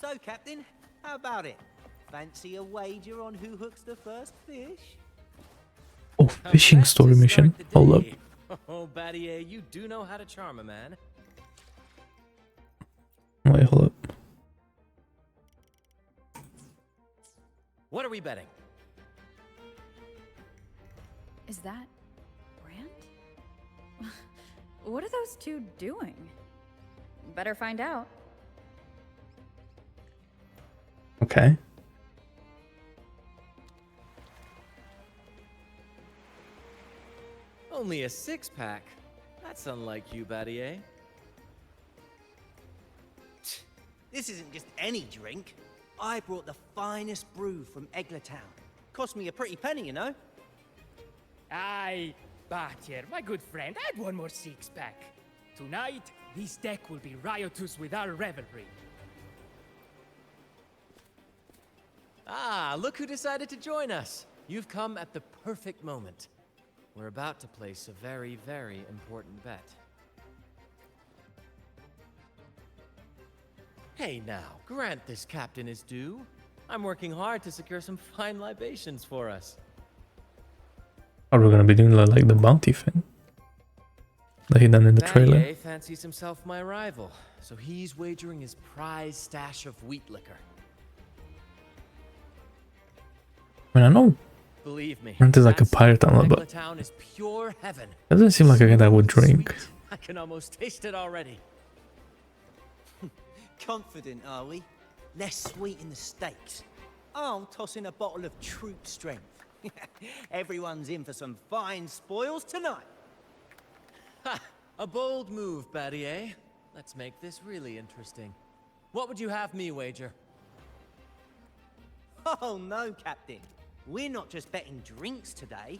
So, Captain, how about it? Fancy a wager on who hooks the first fish? Oh, fishing story mission. Hold up. Oh, Battier, you do know how to charm a man. Wait, hold up. What are we betting? Is that Brant? What are those two doing? Better find out. Okay. Only a six-pack. That's unlike you, Battier. This isn't just any drink. I brought the finest brew from Eglertown. Cost me a pretty penny, you know. Aye, Battier, my good friend, add one more six-pack. Tonight, this deck will be riotous with our revelry. Ah, look who decided to join us. You've come at the perfect moment. We're about to place a very, very important bet. Hey now, grant this captain his due. I'm working hard to secure some fine libations for us. Are we gonna be doing like the bounty thing that he done in the trailer? Battier fancies himself my rival, so he's wagering his prize stash of wheat liquor. I mean, I know Believe me, Brant is like a pirate animal, but town is pure heaven. doesn't seem like a guy that would drink. Sweet. I can almost taste it already. Confident, are we? Less sweet in the steaks. I'll toss in a bottle of troop strength. Everyone's in for some fine spoils tonight. Ha! A bold move, Battier. Let's make this really interesting. What would you have me wager? Oh no, Captain. We're not just betting drinks today.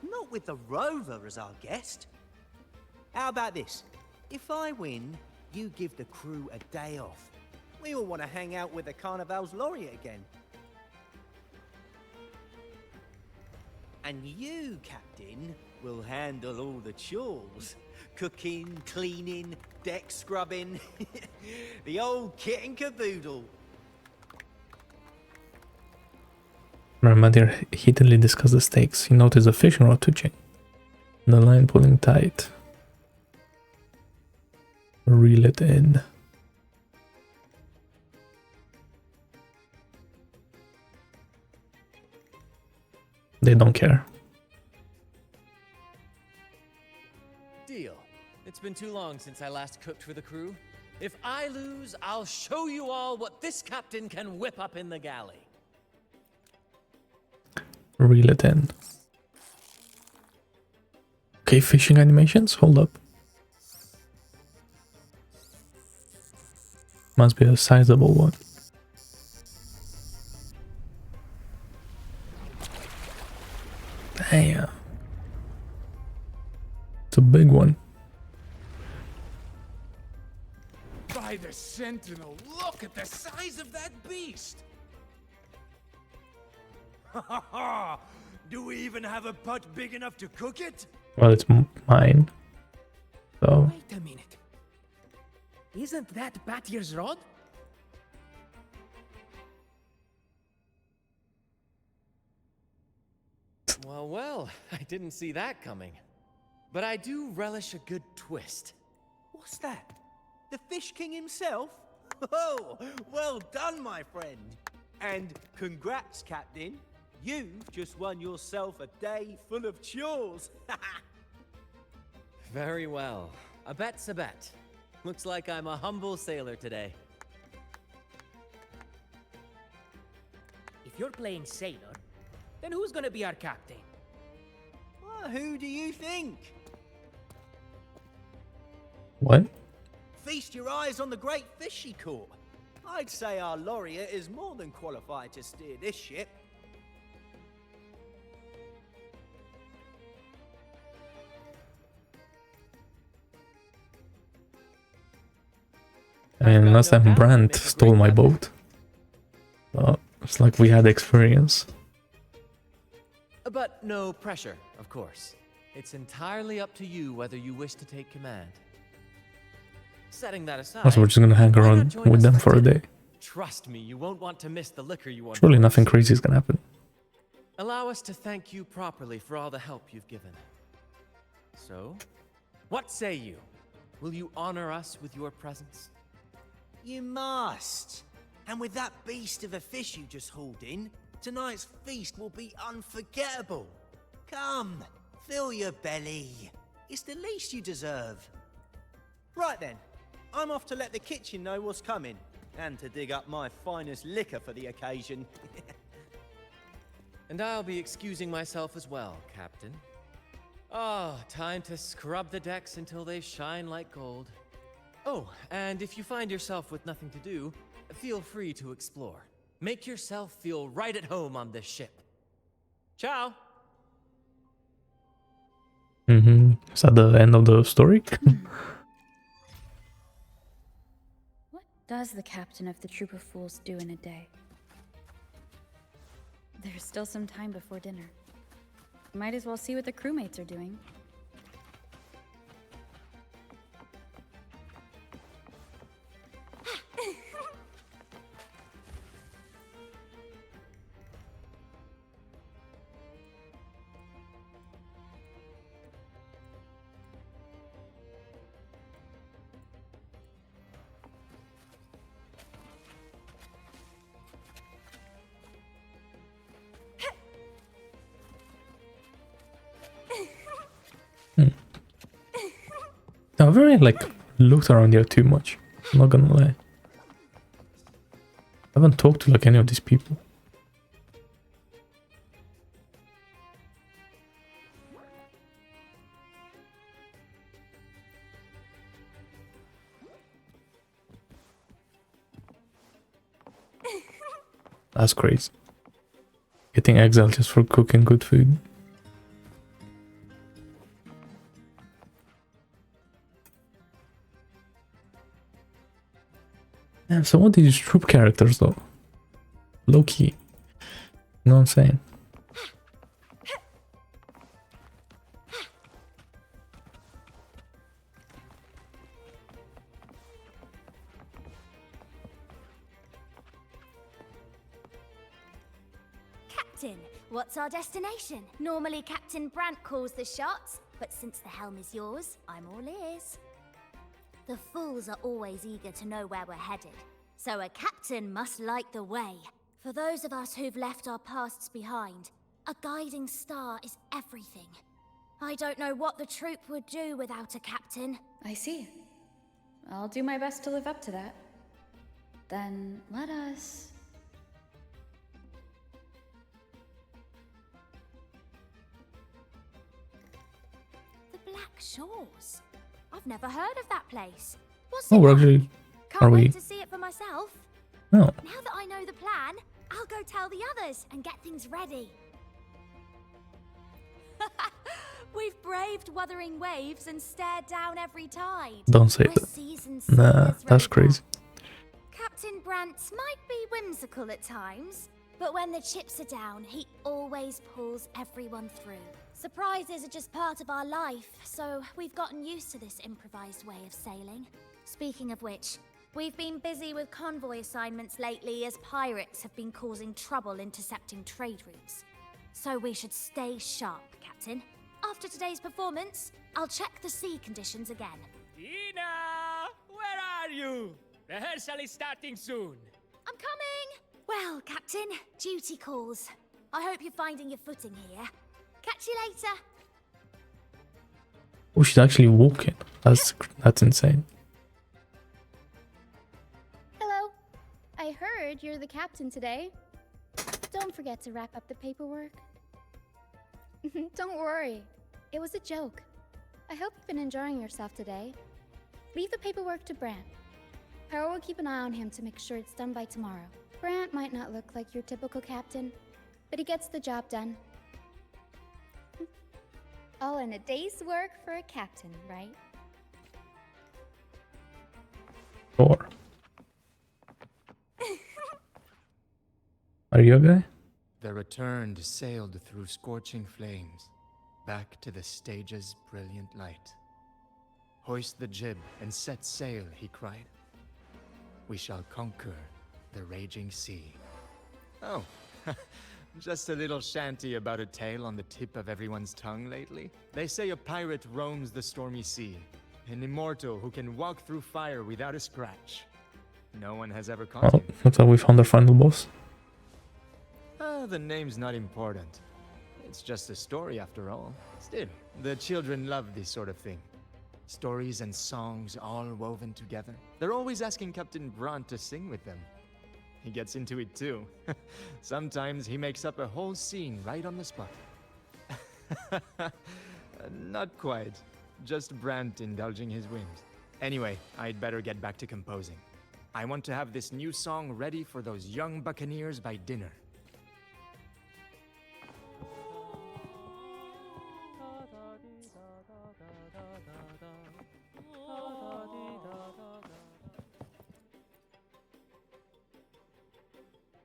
Not with the Rover as our guest. How about this? If I win, you give the crew a day off. We all want to hang out with the Carnival's laureate again. And you, Captain, will handle all the chores. Cooking, cleaning, deck scrubbing. The old kit and caboodle. Marmadir heatedly discussed the stakes. He noticed a fishing rod twitching, the line pulling tight. Reel it in. They don't care. Deal. It's been too long since I last cooked for the crew. If I lose, I'll show you all what this captain can whip up in the galley. Reel it in. Okay, fishing animations? Hold up. Must be a sizable one. Damn. It's a big one. By the Sentinel, look at the size of that beast! Ha ha! Do we even have a pot big enough to cook it? Well, it's mine. So, Wait a minute. Isn't that Battier's rod? Well, well, I didn't see that coming. But I do relish a good twist. What's that? The Fish King himself? Oh, well done, my friend. And congrats, Captain. You've just won yourself a day full of chores. Very well. A bet's a bet. Looks like I'm a humble sailor today. If you're playing sailor, then who's gonna be our captain? Well, who do you think? what? Feast your eyes on the great fish she caught. I'd say our laureate is more than qualified to steer this ship. I mean, last time Brant stole my boat. It's like we had experience. But no pressure, of course. It's entirely up to you whether you wish to take command. Setting that aside, Also, we're just gonna hang why not around join with us them for a dinner? day. Trust me, you won't want to miss the liquor you want. Surely nothing crazy is gonna happen. Allow us to thank you properly for all the help you've given. So, what say you? Will you honor us with your presence? You must. And with that beast of a fish you just hauled in, tonight's feast will be unforgettable. Come, fill your belly. It's the least you deserve. Right then, I'm off to let the kitchen know what's coming, and to dig up my finest liquor for the occasion. And I'll be excusing myself as well, Captain. Oh, time to scrub the decks until they shine like gold. Oh, and if you find yourself with nothing to do, feel free to explore. Make yourself feel right at home on this ship. Ciao! Is that the end of the story? What does the captain of the troop of fools do in a day? There's still some time before dinner. Might as well see what the crewmates are doing. I very like looked around here too much. I'm not gonna lie. I haven't talked to like any of these people. That's crazy. Getting exiled just for cooking good food. Damn, some of these troop characters though. Low key. You know what I'm saying? Captain, what's our destination? Normally Captain Brant calls the shots, but since the helm is yours, I'm all ears. The fools are always eager to know where we're headed, so a captain must light the way. For those of us who've left our pasts behind, a guiding star is everything. I don't know what the troop would do without a captain. I see. I'll do my best to live up to that. Then let us... The Black Shores. I've never heard of that place. What's Oh, it we're like? actually... Can't Are wait we? to see it for myself. No. Now that I know the plan, I'll go tell the others and get things ready. We've braved Wuthering waves and stared down every tide. Don't say We're that. seasoned Nah, sailors, that's Rover. crazy. Captain Brant might be whimsical at times, but when the chips are down, he always pulls everyone through. Surprises are just part of our life, so we've gotten used to this improvised way of sailing. Speaking of which, we've been busy with convoy assignments lately as pirates have been causing trouble intercepting trade routes. So we should stay sharp, Captain. After today's performance, I'll check the sea conditions again. Tina! Where are you? Rehearsal is starting soon. I'm coming! Well, Captain, duty calls. I hope you're finding your footing here. Catch you later. Oh, she's actually walking. That's insane. Hello. I heard you're the captain today. Don't forget to wrap up the paperwork. Don't worry. It was a joke. I hope you've been enjoying yourself today. Leave the paperwork to Brant. Power will keep an eye on him to make sure it's done by tomorrow. Brant might not look like your typical captain, but he gets the job done. All in a day's work for a captain, right? Sure. Are you a guy? The returned sailed through scorching flames, back to the stage's brilliant light. Hoist the jib and set sail, he cried. We shall conquer the raging sea. Oh, just a little shanty about a tale on the tip of everyone's tongue lately. They say a pirate roams the stormy sea, an immortal who can walk through fire without a scratch. No one has ever caught Oh, him. looks like we found our final boss. The name's not important. It's just a story after all. Still, the children love this sort of thing. Stories and songs all woven together. They're always asking Captain Brant to sing with them. He gets into it too. Sometimes he makes up a whole scene right on the spot. Not quite. Just Brant indulging his whims. Anyway, I'd better get back to composing. I want to have this new song ready for those young buccaneers by dinner.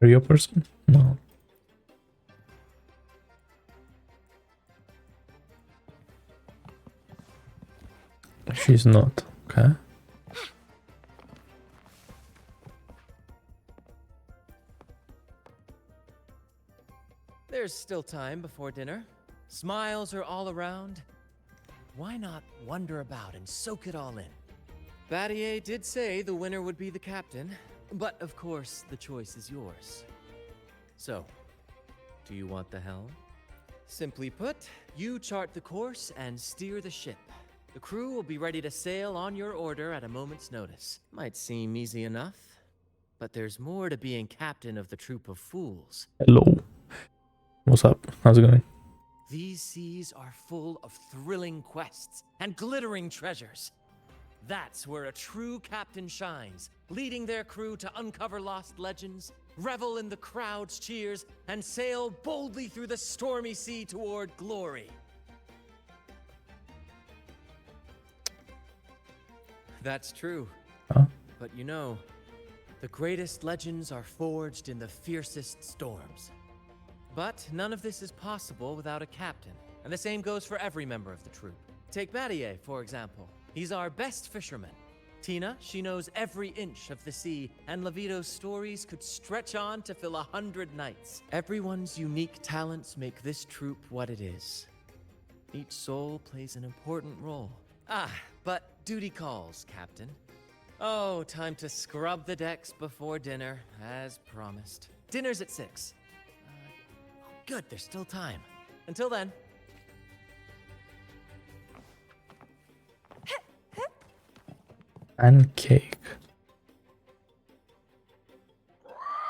Are you a person? No. She's not. Okay. There's still time before dinner. Smiles are all around. Why not wander about and soak it all in? Battier did say the winner would be the captain, but of course the choice is yours. So, do you want the helm? Simply put, you chart the course and steer the ship. The crew will be ready to sail on your order at a moment's notice. Might seem easy enough, but there's more to being captain of the troop of fools. Hello. What's up? How's it going? These seas are full of thrilling quests and glittering treasures. That's where a true captain shines, leading their crew to uncover lost legends, revel in the crowd's cheers, and sail boldly through the stormy sea toward glory. That's true. Huh? But you know, the greatest legends are forged in the fiercest storms. But none of this is possible without a captain, and the same goes for every member of the troop. Take Battier, for example. He's our best fisherman. Tina, she knows every inch of the sea, and Levito's stories could stretch on to fill 100 nights. Everyone's unique talents make this troop what it is. Each soul plays an important role. But duty calls, Captain. Oh, time to scrub the decks before dinner, as promised. Dinner's at 6. Good, there's still time. Until then. And cake.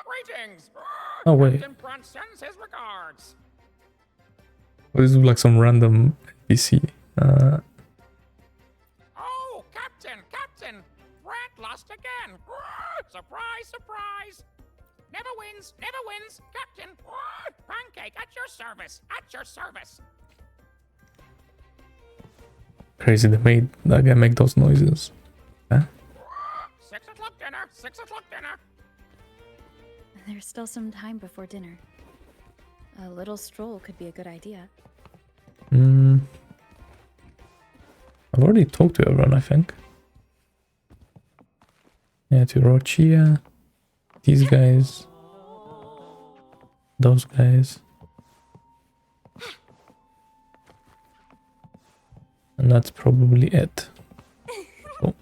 Greetings! Oh, wait. Captain Brant sends his regards. This is like some random NPC. Oh, Captain! Brant lost again! Surprise, surprise! Never wins! Captain! Pancake at your service! Crazy they made that guy make those noises. Huh? 6 o'clock dinner! There's still some time before dinner. A little stroll could be a good idea. I've already talked to everyone, I think. Yeah, to Rochia. These guys. Those guys. And that's probably it. Cool.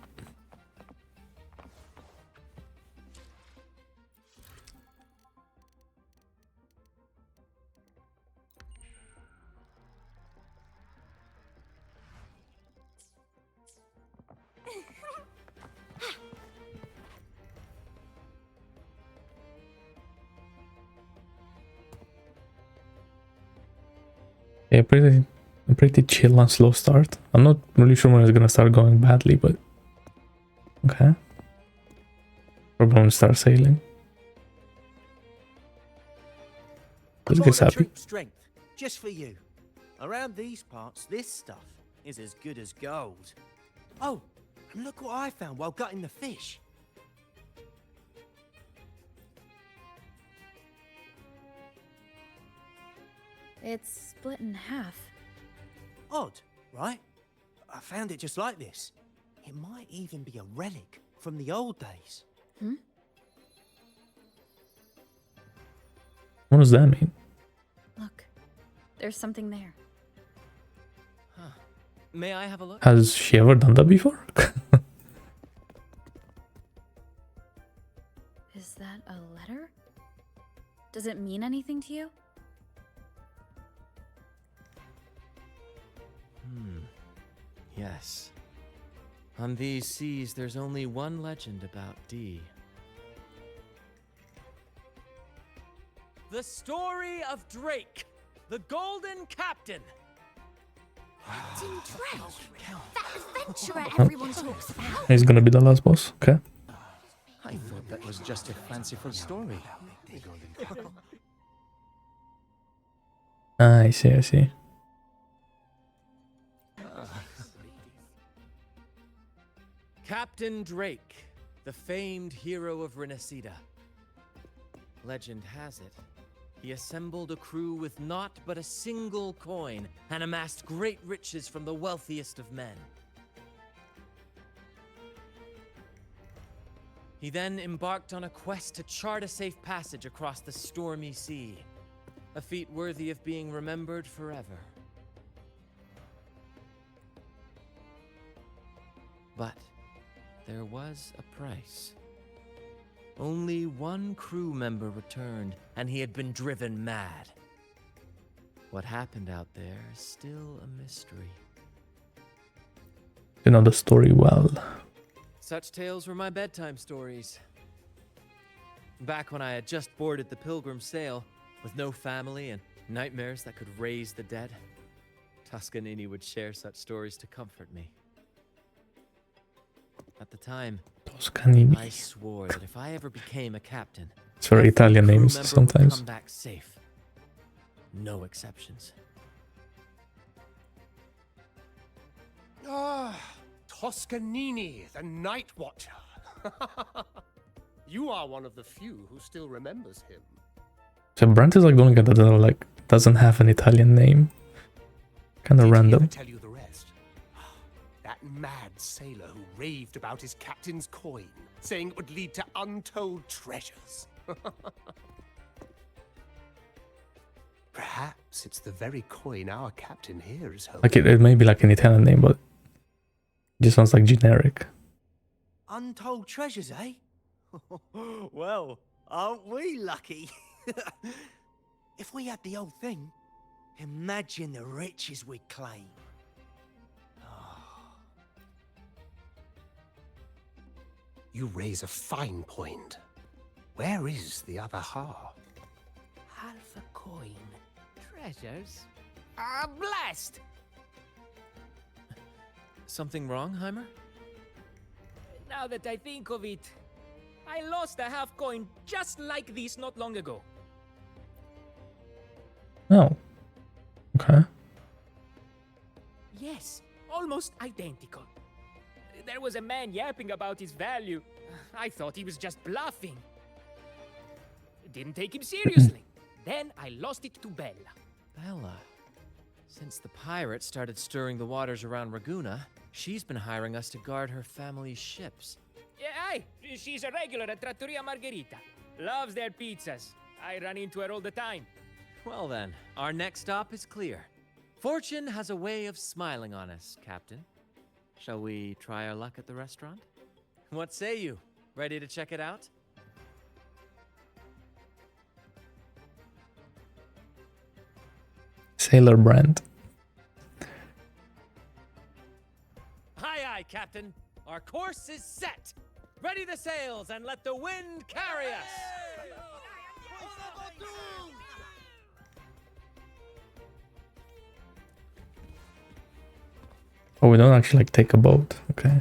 Yeah, pretty chill and slow start. I'm not really sure when it's gonna start going badly, but okay. Probably when we start sailing. This guy's Quarter happy. troop strength, just for you. Around these parts, this stuff is as good as gold. Oh, and look what I found while gutting the fish. It's split in half. Odd, right? I found it just like this. It might even be a relic from the old days. What does that mean? Look, there's something there. May I have a look? Has she ever done that before? Is that a letter? Does it mean anything to you? Yes. On these seas, there's only one legend about Dee. The story of Drake, the Golden Captain. Captain Drake, that adventurer everyone talks about. He's gonna be the last boss. Okay. I thought that was just a fanciful story. I see, I see. Captain Drake, the famed hero of Renacida. Legend has it, he assembled a crew with naught but a single coin and amassed great riches from the wealthiest of men. He then embarked on a quest to chart a safe passage across the stormy sea, a feat worthy of being remembered forever. But there was a price. Only one crew member returned, and he had been driven mad. What happened out there is still a mystery. You know the story well. Such tales were my bedtime stories. Back when I had just boarded the Pilgrim sail, with no family and nightmares that could raise the dead, Toscanini would share such stories to comfort me. At the time, Toscanini. I swore that if I ever became a captain, It's very every Italian crew names member would sometimes. come back safe. No exceptions. Ah, Toscanini, the Night Watcher. You are one of the few who still remembers him. So Brant is like the only guy that like doesn't have an Italian name. Kind of Did he random. ever tell you the rest? That mad sailor who raved about his captain's coin, saying it would lead to untold treasures. Perhaps it's the very coin our captain here is holding. Like it may be like an Italian name, but it just sounds like generic. Untold treasures, eh? Well, aren't we lucky? If we had the old thing, imagine the riches we'd claim. You raise a fine point. Where is the other half? Half a coin. Treasures? Ah, blast! Something wrong, Heimer? Now that I think of it, I lost a half coin just like this not long ago. Oh. Okay. Yes, almost identical. There was a man yapping about his value. I thought he was just bluffing. Didn't take him seriously. Then I lost it to Bella. Bella. Since the pirates started stirring the waters around Raguna, she's been hiring us to guard her family's ships. Yeah, aye, she's a regular at Trattoria Margherita. Loves their pizzas. I run into her all the time. Well then, our next stop is clear. Fortune has a way of smiling on us, Captain. Shall we try our luck at the restaurant? What say you? Ready to check it out? Sailor Brant. Aye, aye, Captain. Our course is set. Ready the sails and let the wind carry us. Oh, we don't actually like take a boat. Okay.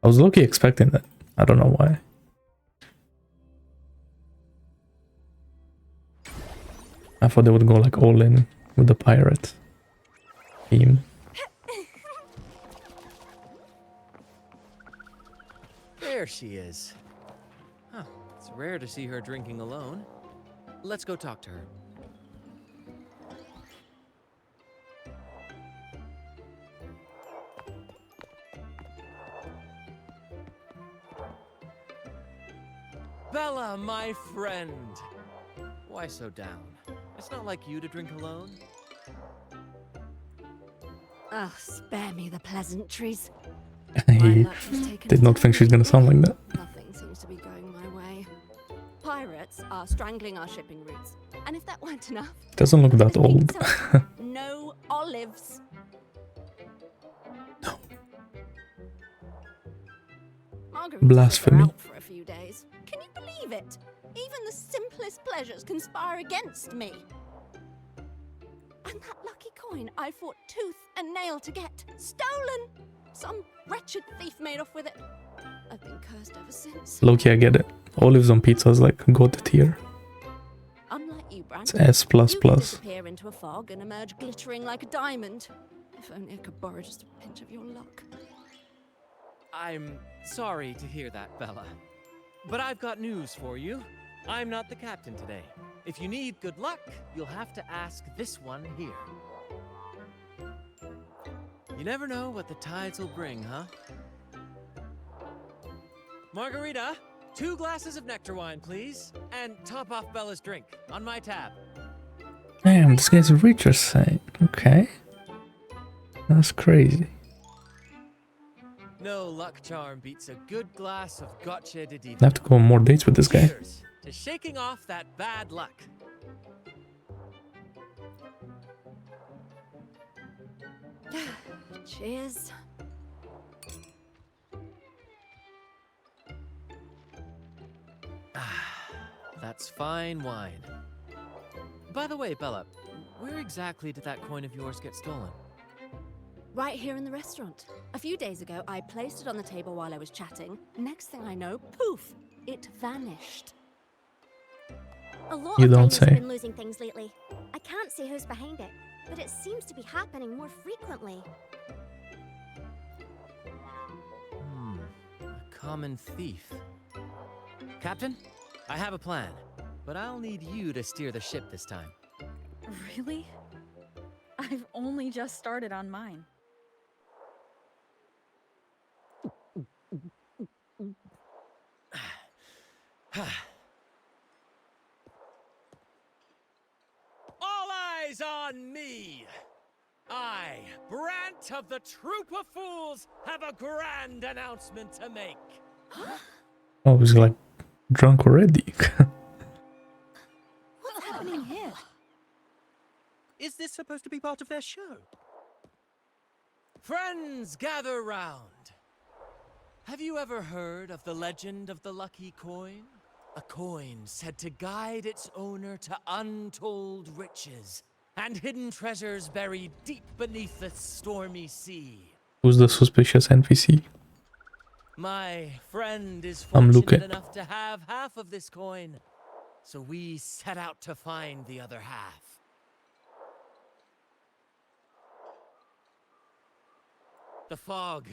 I was low-key expecting that. I don't know why. I thought they would go like all in with the pirate theme. There she is. Huh. It's rare to see her drinking alone. Let's go talk to her. Bella, my friend. Why so down? It's not like you to drink alone. Oh, spare me the pleasantries. He luck has taken did a not turn think she's gonna sound like that. Nothing seems to be going my way. Pirates are strangling our shipping routes. And if that weren't enough... Doesn't look that I think old. so. No olives. No. Margaritas Blasphemy. are out for a few days. Can you believe it? Even the simplest pleasures conspire against me. And that lucky coin I fought tooth and nail to get. Stolen! Some wretched thief made off with it. I've been cursed ever since. Loki, I get it. Olives on pizza is like god tier. Unlike you, Brant, It's S++. you can disappear into a fog and emerge glittering like a diamond. If only I could borrow just a pinch of your luck. I'm sorry to hear that, Bella. But I've got news for you. I'm not the captain today. If you need good luck, you'll have to ask this one here. You never know what the tides will bring, huh? Margarita, 2 glasses of nectar wine, please. And top off Bella's drink on my tab. Damn, this guy's a richer side. Okay. That's crazy. No luck charm beats a good glass of gotcha de diva. I have to go on more dates with this guy. Cheers to shaking off that bad luck. Cheers. That's fine wine. By the way, Bella, where exactly did that coin of yours get stolen? Right here in the restaurant. A few days ago, I placed it on the table while I was chatting. Next thing I know, poof, it vanished. A lot You of don't diners have say. been losing things lately. I can't see who's behind it, but it seems to be happening more frequently. A common thief. Captain, I have a plan, but I'll need you to steer the ship this time. Really? I've only just started on mine. All eyes on me! I, Brant of the Troop of Fools, have a grand announcement to make. Oh, he's like drunk already. What's happening here? Is this supposed to be part of their show? Friends, gather round. Have you ever heard of the legend of the lucky coin? A coin said to guide its owner to untold riches and hidden treasures buried deep beneath the stormy sea. Who's the suspicious NPC? My friend is I'm fortunate looking. enough to have half of this coin, so we set out to find the other half. The fog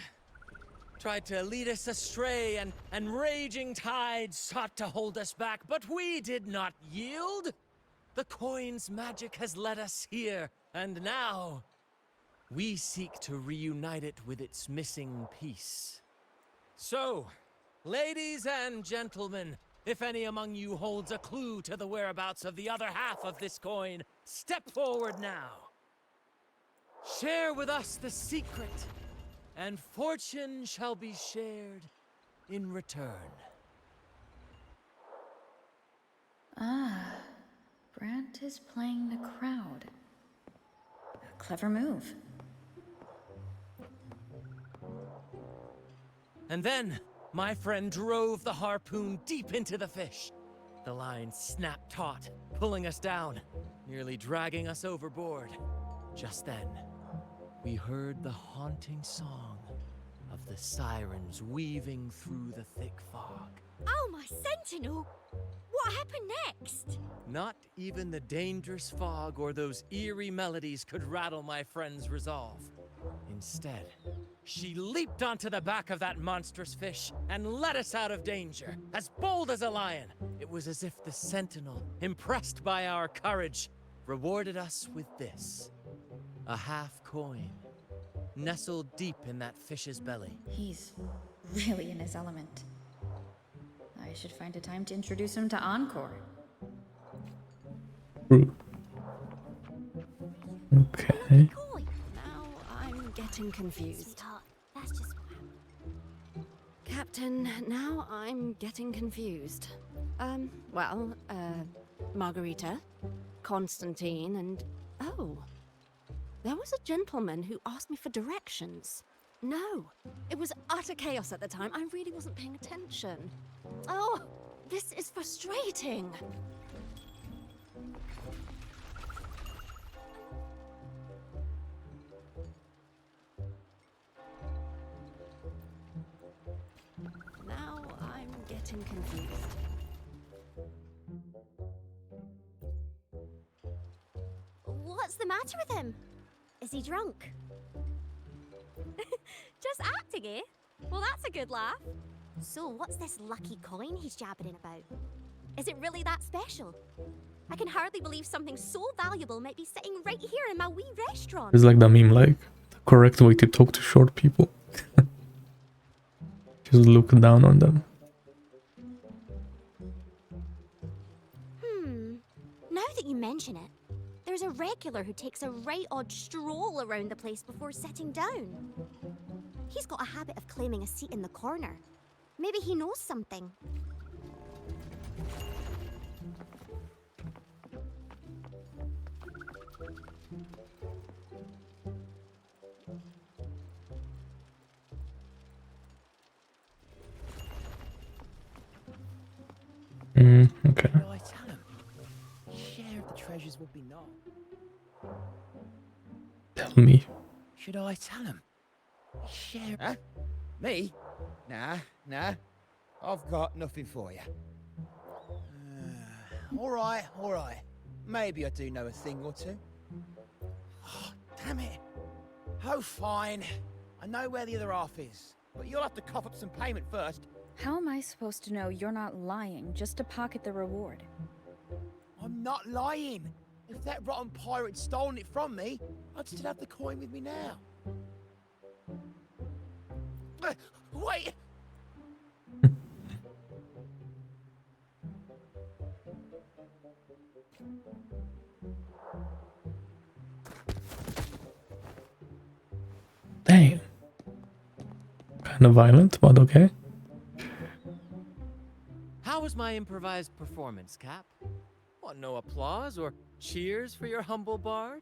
tried to lead us astray, and raging tides sought to hold us back, but we did not yield. The coin's magic has led us here, and now we seek to reunite it with its missing piece. So, ladies and gentlemen, if any among you holds a clue to the whereabouts of the other half of this coin, step forward now. Share with us the secret, and fortune shall be shared in return. Ah, Brant is playing the crowd. A clever move. And then, my friend drove the harpoon deep into the fish. The line snapped taut, pulling us down, nearly dragging us overboard. Just then, we heard the haunting song of the sirens weaving through the thick fog. Oh, my sentinel! What happened next? Not even the dangerous fog or those eerie melodies could rattle my friend's resolve. Instead, she leaped onto the back of that monstrous fish and led us out of danger, as bold as a lion. It was as if the sentinel, impressed by our courage, rewarded us with this. A half coin, nestled deep in that fish's belly. He's really in his element. I should find a time to introduce him to Encore. True. Okay. Coin. Now I'm getting confused. Sweetheart, that's just Captain, now I'm getting confused. Margarita, Constantine, and... Oh, there was a gentleman who asked me for directions. No, it was utter chaos at the time. I really wasn't paying attention. Oh, this is frustrating. Now I'm getting confused. What's the matter with him? Is he drunk? Just acting, eh? Well, that's a good laugh. So, what's this lucky coin he's jabbering about? Is it really that special? I can hardly believe something so valuable might be sitting right here in my wee restaurant. It's like the meme, like the correct way to talk to short people. Just look down on them. Now that you mention it, there's a regular who takes a right odd stroll around the place before sitting down. He's got a habit of claiming a seat in the corner. Maybe he knows something. Okay. Should I tell him? Share of the treasures would be nice. Tell me. Should I tell him? Share. Huh? Me? Nah. I've got nothing for you. All right. Maybe I do know a thing or two. Oh, damn it. Oh, fine. I know where the other half is, but you'll have to cough up some payment first. How am I supposed to know you're not lying just to pocket the reward? I'm not lying. If that rotten pirate stolen it from me, I'd still have the coin with me now. Wait! Dang. Kind of violent, but okay. How was my improvised performance, Cap? What, no applause or cheers for your humble bard?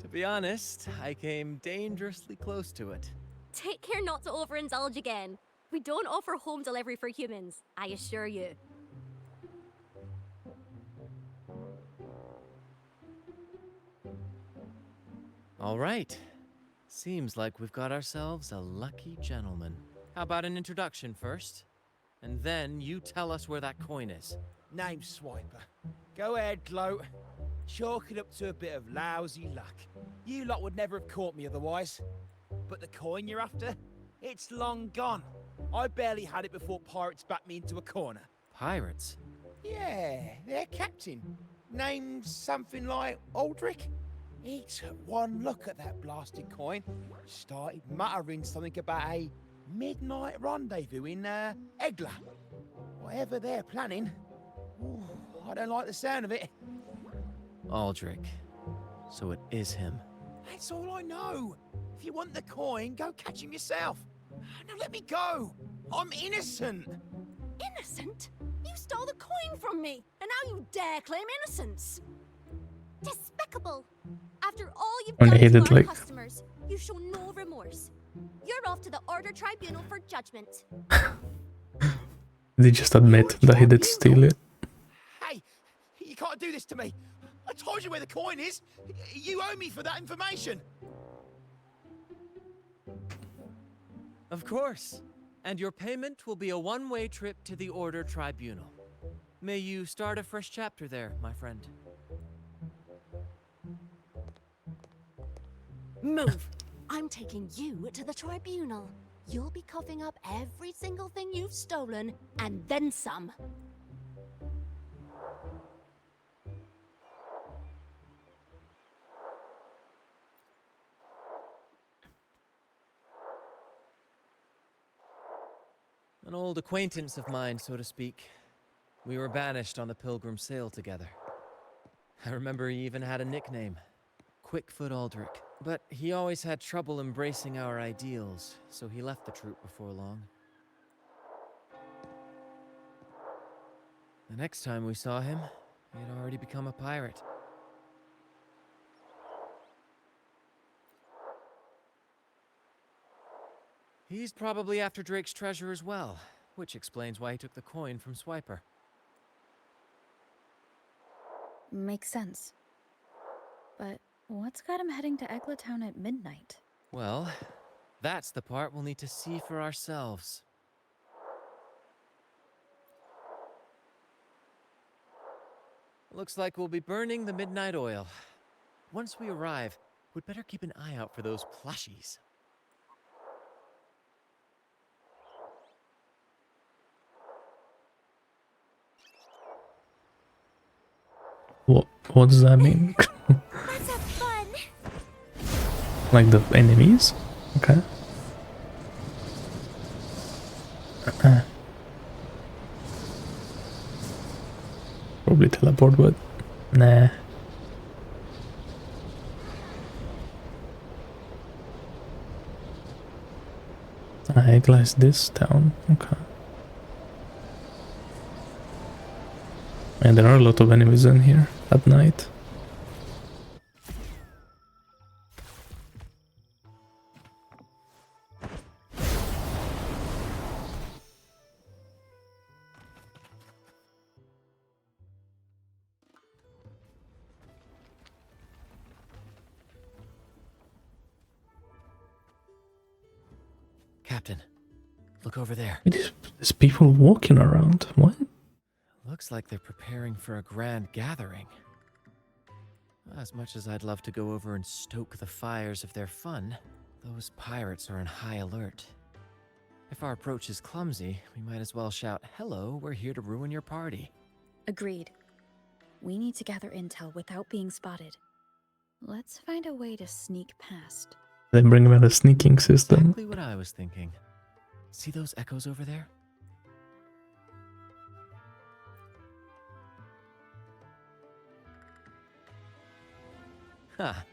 To be honest, I came dangerously close to it. Take care not to overindulge again. We don't offer home delivery for humans, I assure you. All right. Seems like we've got ourselves a lucky gentleman. How about an introduction first? And then you tell us where that coin is. Name Swiper. Go ahead, gloat. Chalk it up to a bit of lousy luck. You lot would never have caught me otherwise. But the coin you're after? It's long gone. I barely had it before pirates backed me into a corner. Pirates? Yeah, their captain. Named something like Aldrich. He took one look at that blasted coin, started muttering something about a midnight rendezvous in Egla. Whatever they're planning. Ooh, I don't like the sound of it. Aldrich. So it is him. That's all I know. If you want the coin, go catch him yourself. Now let me go. I'm innocent. Innocent? You stole the coin from me, and now you dare claim innocence. Despicable! After all you've And I done hate to it, our like- customers, you show no remorse. You're off to the Order Tribunal for judgment. They just admit that he did steal it. Hey, you can't do this to me. I told you where the coin is. You owe me for that information. Of course. And your payment will be a one-way trip to the Order Tribunal. May you start a fresh chapter there, my friend. Move! I'm taking you to the tribunal. You'll be coughing up every single thing you've stolen, and then some. An old acquaintance of mine, so to speak. We were banished on the pilgrim sail together. I remember he even had a nickname, Quickfoot Aldrich. But he always had trouble embracing our ideals, so he left the troop before long. The next time we saw him, he had already become a pirate. He's probably after Drake's treasure as well, which explains why he took the coin from Swiper. Makes sense. But what's got him heading to Eglatown at midnight? Well, that's the part we'll need to see for ourselves. Looks like we'll be burning the midnight oil. Once we arrive, we'd better keep an eye out for those plushies. What does that mean? Let's have fun. Like the enemies? Okay. Probably teleport, but nah. I glass this down. Okay. And there are a lot of enemies in here at night. Captain, look over there. There's people walking around. What? Looks like they're preparing for a grand gathering. As much as I'd love to go over and stoke the fires of their fun, those pirates are on high alert. If our approach is clumsy, we might as well shout, "Hello, we're here to ruin your party." Agreed. We need to gather intel without being spotted. Let's find a way to sneak past. They bring them a sneaking system. Exactly what I was thinking. See those echoes over there? Ha!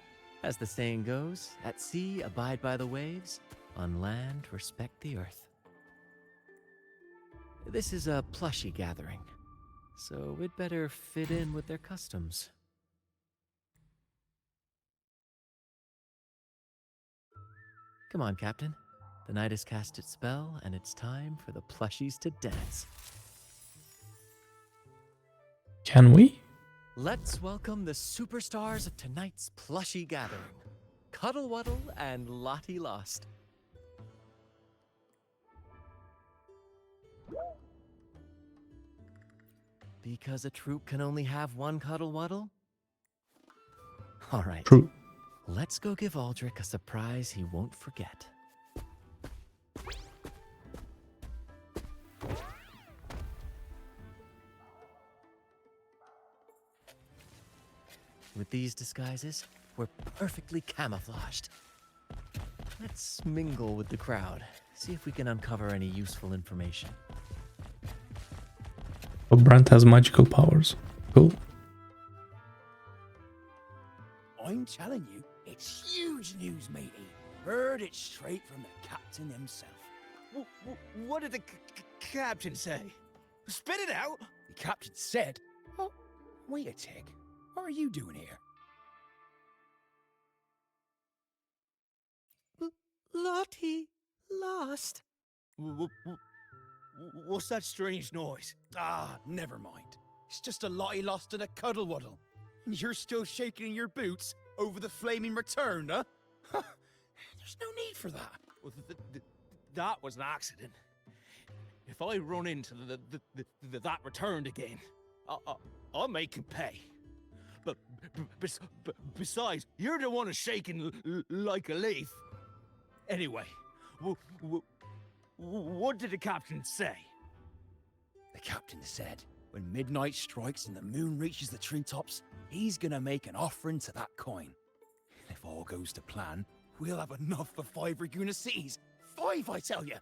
As the saying goes, at sea abide by the waves, on land respect the earth. This is a plushie gathering, so we'd better fit in with their customs. Come on, Captain. The night has cast its spell, and it's time for the plushies to dance. Can we? Let's welcome the superstars of tonight's plushie gathering, Cuddle Wuddle and Lottie Lost. Because a troop can only have one Cuddle Wuddle? All right. True. Let's go give Aldrich a surprise he won't forget. With these disguises, we're perfectly camouflaged. Let's mingle with the crowd, see if we can uncover any useful information. Oh, Brant has magical powers. Cool. I'm telling you, it's huge news, matey. Heard it straight from the captain himself. What did the captain say? Spit it out! The captain said... Oh, wait a tick. What are you doing here? Lottie lost. What's that strange noise? Ah, never mind. It's just a Lottie lost in a cuddle wuddle. And you're still shaking in your boots over the flaming return, huh? There's no need for that. Well, that was an accident. If I run into that returned again, I'll make him pay. But besides, you're the one who's shaking like a leaf. Anyway, what did the captain say? The captain said, when midnight strikes and the moon reaches the treetops, he's gonna make an offering to that coin. And if all goes to plan, we'll have enough for 5 Raguna cities. 5, I tell you.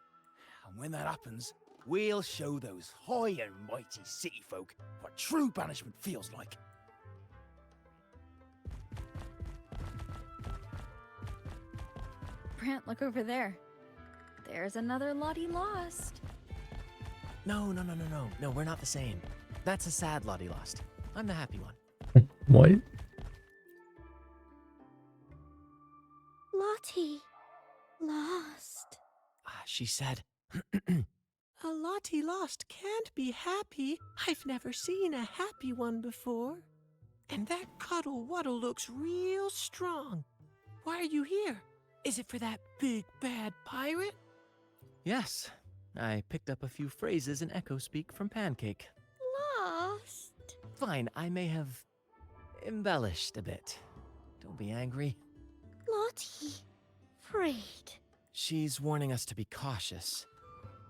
And when that happens, We'll show those high and mighty city folk what true banishment feels like. Brant, look over there. There's another Lottie lost. No, we're not the same. That's a sad Lottie lost. I'm the happy one. What? Lottie. Lost. She said, A Lottie lost can't be happy. I've never seen a happy one before. And that cuddle waddle looks real strong. Why are you here? Is it for that big bad pirate? yes. I picked up a few phrases in Echo Speak from Pancake. Lost. Fine, I may have embellished a bit. Don't be angry. Lottie. Afraid. She's warning us to be cautious.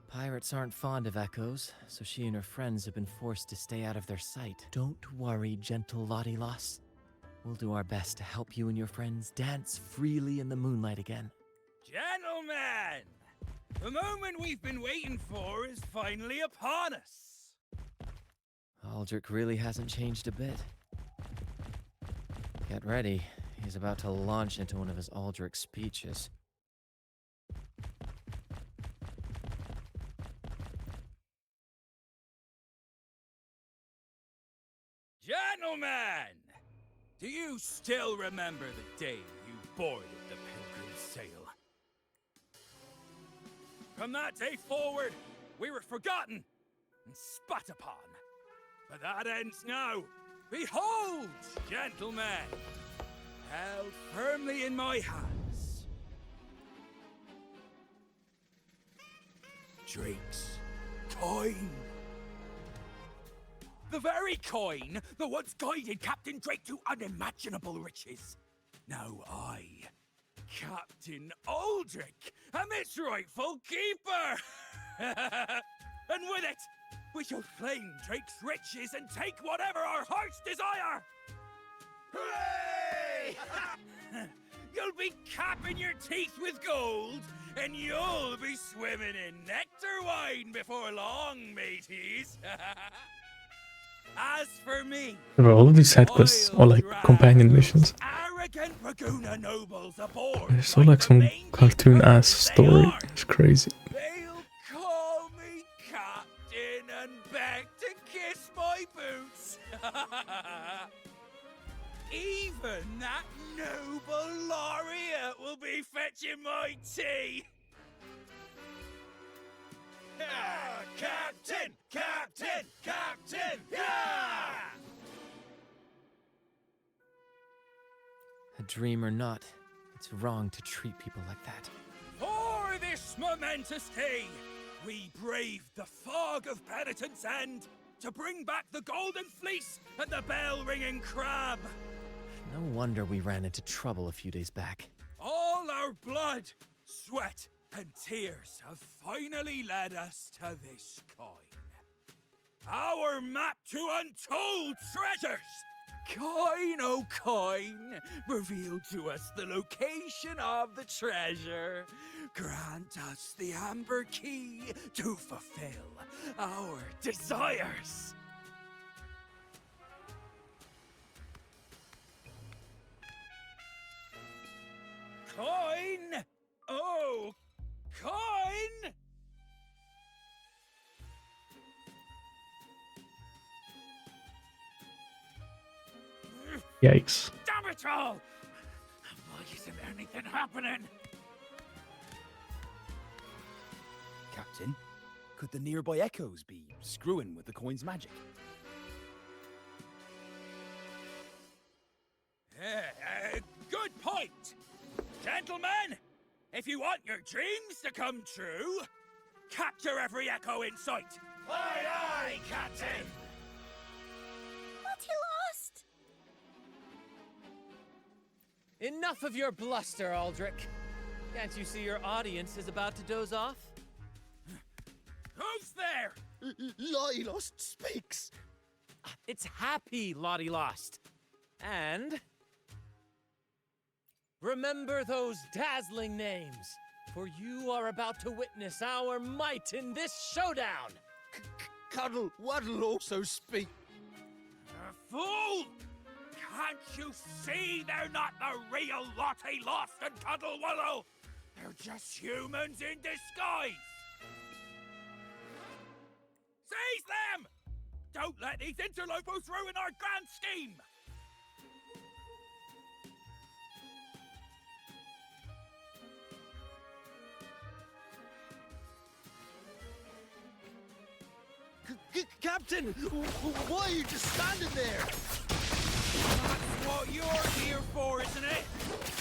Pirates aren't fond of echoes, so she and her friends have been forced to stay out of their sight. Don't worry, gentle Lottie Loss. We'll do our best to help you and your friends dance freely in the moonlight again. Gentlemen! The moment we've been waiting for is finally upon us. Aldrich really hasn't changed a bit. Get ready. He's about to launch into one of his Aldrich speeches. Gentlemen! Do you still remember the day you boarded the Pilgrim's Sail? From that day forward, we were forgotten and spat upon. But that ends now. Behold, gentlemen, held firmly in my hands. Drake's coin. The very coin that once guided Captain Drake to unimaginable riches. Now I, Captain Aldrich, am its rightful keeper! And with it, we shall claim Drake's riches and take whatever our hearts desire! Hooray! You'll be capping your teeth with gold, and you'll be swimming in nectar wine before long, mateys! As for me, All of these side quests are like companion missions. arrogant Raguna nobles aboard. It's all like some cartoon ass story. It's crazy. They'll call me captain and beg to kiss my boots. Even that noble laureate will be fetching my tea. Captain! Captain! Captain! Yeah! A dream or not, it's wrong to treat people like that. For this momentous day, we braved the fog of penitence and to bring back the golden fleece and the bell-ringing crab. No wonder we ran into trouble a few days back. All our blood, sweat, and tears have finally led us to this coin. Our map to untold treasures! Coin, oh coin, reveal to us the location of the treasure. Grant us the amber key to fulfill our desires. Coin! Oh, coin! Yikes. Damn it all! Why isn't anything happening? Captain, could the nearby echoes be screwing with the coin's magic? Good point! Gentlemen, if you want your dreams to come true, capture every echo in sight! Aye, aye, Captain! Lottie lost! Enough of your bluster, Aldrich. Can't you see your audience is about to doze off? Who's there? Lottie Lost speaks! It's happy Lottie Lost. And remember those dazzling names. for you are about to witness our might in this showdown. Cuddle Waddle also speak. Fool! Can't you see they're not the real Lottie Lost and Cuddle Waddle? They're just humans in disguise. Seize them! Don't let these interlopers ruin our grand scheme! Captain, why are you just standing there? That's what you're here for, isn't it?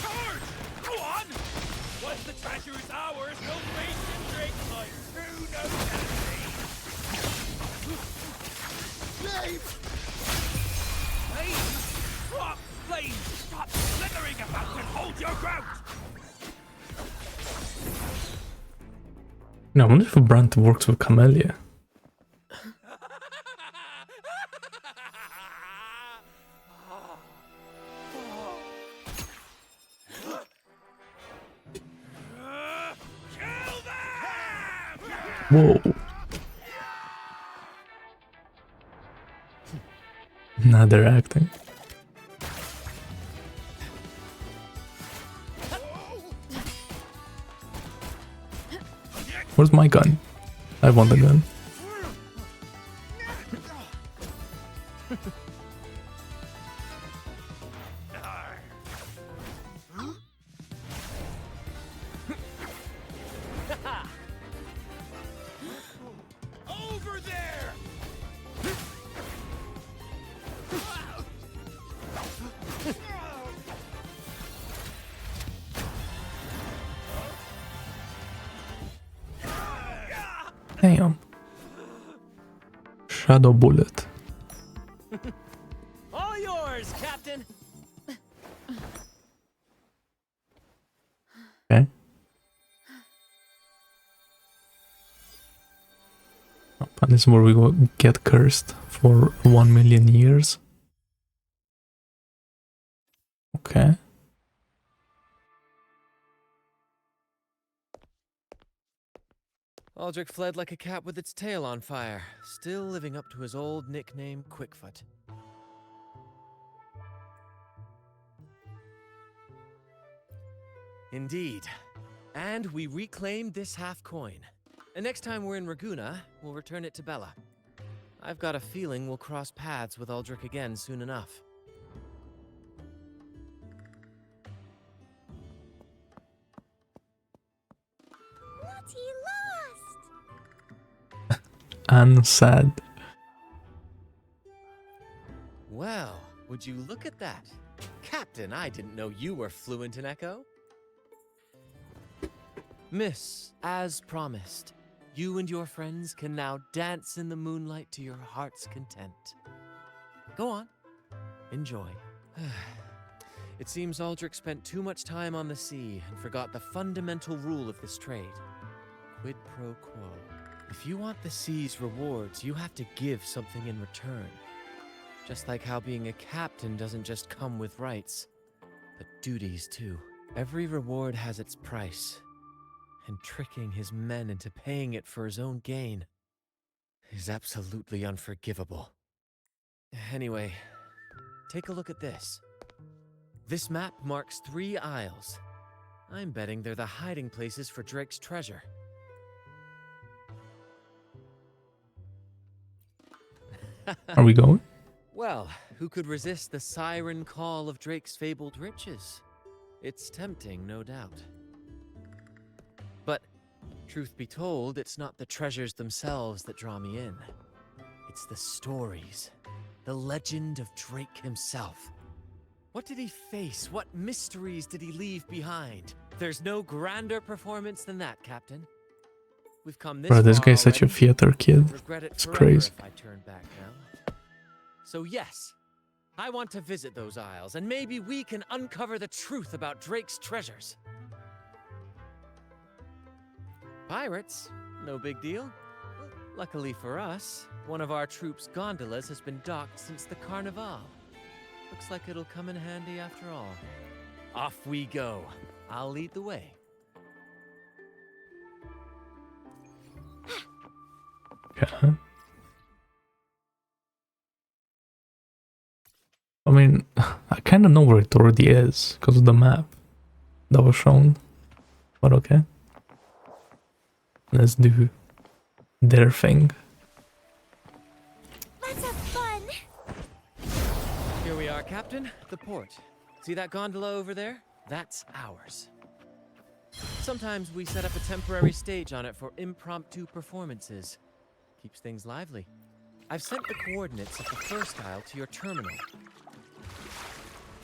Charge! Go on! Once the treasure is ours, we'll feast and drink like true nobility. Dave! Hey! What? Please, stop slithering about and hold your ground! No, I wonder if Brant works with Camellia. Whoa. Now they're acting. Where's my gun? I want the gun. Over there! Damn. Shadow bullet. All yours, Captain. Okay. And this is where we go get cursed for 1 million years. Okay. Aldrich fled like a cat with its tail on fire, still living up to his old nickname, Quickfoot. Indeed. And we reclaimed this half coin. And next time we're in Raguna, we'll return it to Bella. I've got a feeling we'll cross paths with Aldrich again soon enough. Lottie lost! And sad. Well, would you look at that? Captain, I didn't know you were fluent in Echo. Miss, as promised, you and your friends can now dance in the moonlight to your heart's content. Go on. Enjoy. It seems Aldrich spent too much time on the sea and forgot the fundamental rule of this trade. Quid pro quo. If you want the sea's rewards, you have to give something in return. Just like how being a captain doesn't just come with rights, but duties too. Every reward has its price, and tricking his men into paying it for his own gain is absolutely unforgivable. Anyway, take a look at this. This map marks 3 isles. I'm betting they're the hiding places for Drake's treasure. Are we going? Well, who could resist the siren call of Drake's fabled riches? It's tempting, no doubt. But, truth be told, it's not the treasures themselves that draw me in. It's the stories. The legend of Drake himself. What did he face? What mysteries did he leave behind? There's no grander performance than that, Captain. We've come this Bro, this far guy's such a already. theater kid. Regret it It's forever crazy. if I turn back now. So yes, I want to visit those isles, and maybe we can uncover the truth about Drake's treasures. Pirates? No big deal. Luckily for us, one of our troops' gondolas has been docked since the Carnival. Looks like it'll come in handy after all. Off we go. I'll lead the way. Okay. I mean, I kind of know where it already is because of the map that was shown. But okay. Let's do their thing. Let's have fun. Here we are, Captain. The port. See that gondola over there? That's ours. Sometimes we set up a temporary stage on it for impromptu performances. Keeps things lively. I've sent the coordinates of the first isle to your terminal.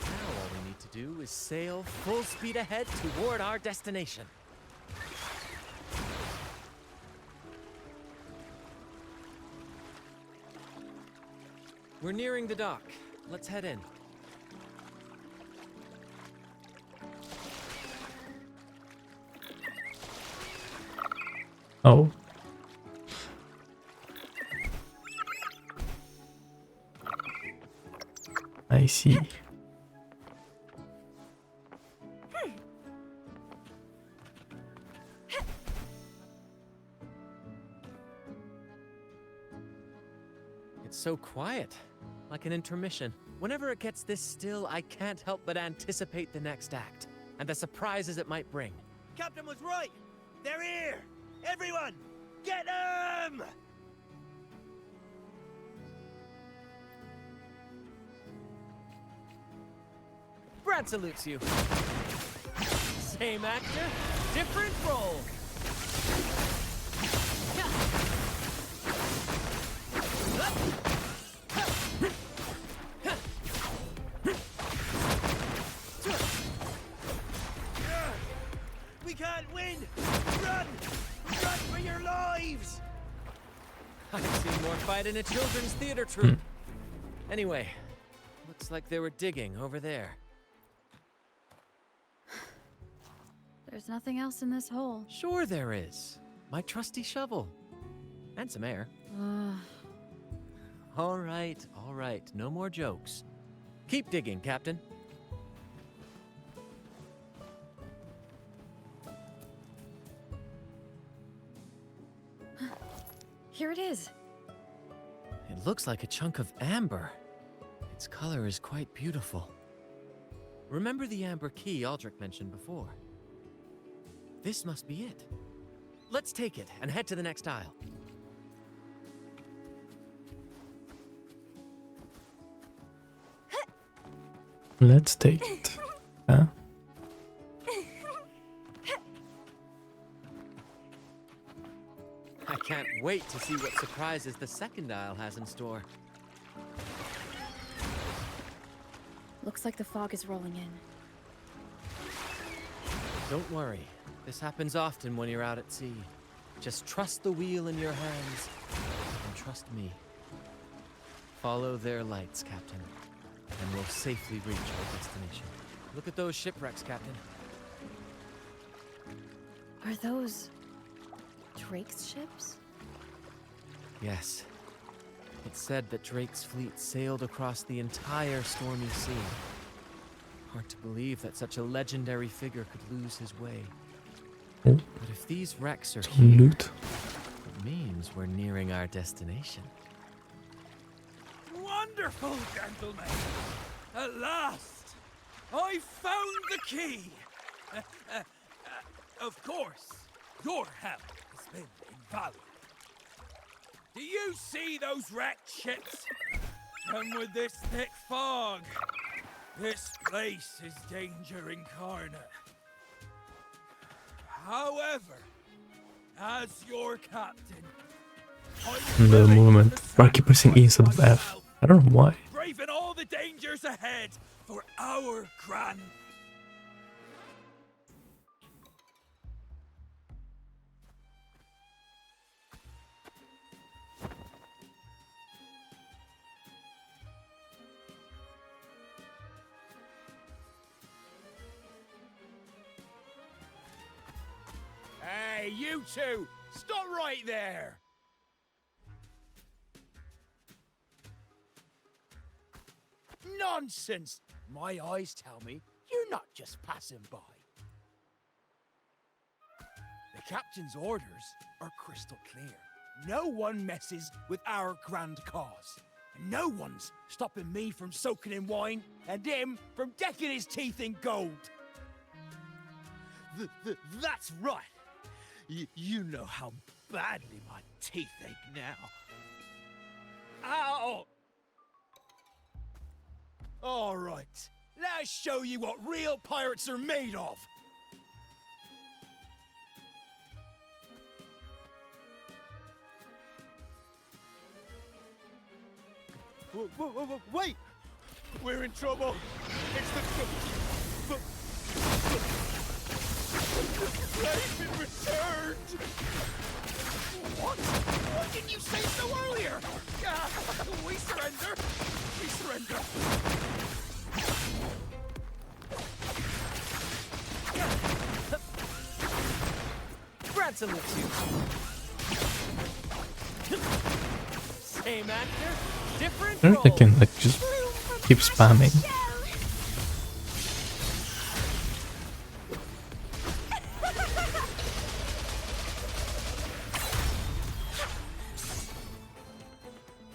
Now all we need to do is sail full speed ahead toward our destination. We're nearing the dock. Let's head in. Oh. I see. It's so quiet, like an intermission. Whenever it gets this still, I can't help but anticipate the next act, and the surprises it might bring. Captain was right. They're here. Everyone, get them! Brant salutes you. Same actor, different role. We can't win! Run! Run for your lives! I've seen more fight in a children's theater troupe. Anyway, looks like they were digging over there. There's nothing else in this hole. Sure there is. My trusty shovel. And some air. All right. No more jokes. Keep digging, Captain. Here it is. It looks like a chunk of amber. Its color is quite beautiful. Remember the amber key Aldrich mentioned before? This must be it. Let's take it and head to the next aisle. Let's take it. Huh? I can't wait to see what surprises the second aisle has in store. Looks like the fog is rolling in. Don't worry. This happens often when you're out at sea. Just trust the wheel in your hands and trust me. Follow their lights, Captain, and we'll safely reach our destination. Look at those shipwrecks, Captain. Are those Drake's ships? Yes. It's said that Drake's fleet sailed across the entire stormy sea. Hard to believe that such a legendary figure could lose his way. Oh. But if these wrecks are Some here, loot. it means we're nearing our destination. Wonderful, gentlemen! At last! I found the key! Of course, your help has been invaluable. Do you see those wrecked ships? And with this thick fog, this place is danger incarnate. However, as your captain, The movement. I keep pressing E instead of F. I don't know why. braving all the dangers ahead for our grand. Hey, you two! Stop right there! Nonsense! My eyes tell me you're not just passing by. The captain's orders are crystal clear. no one messes with our grand cause. And no one's stopping me from soaking in wine and him from decking his teeth in gold. That's right. You know how badly my teeth ache now. Ow! All right, let's show you what real pirates are made of. Wait! We're in trouble. It's the flame returned. What? Why didn't you say so earlier? We surrender. We surrender. Brant salutes you. Same actor, different I role. think they can like just keep spamming.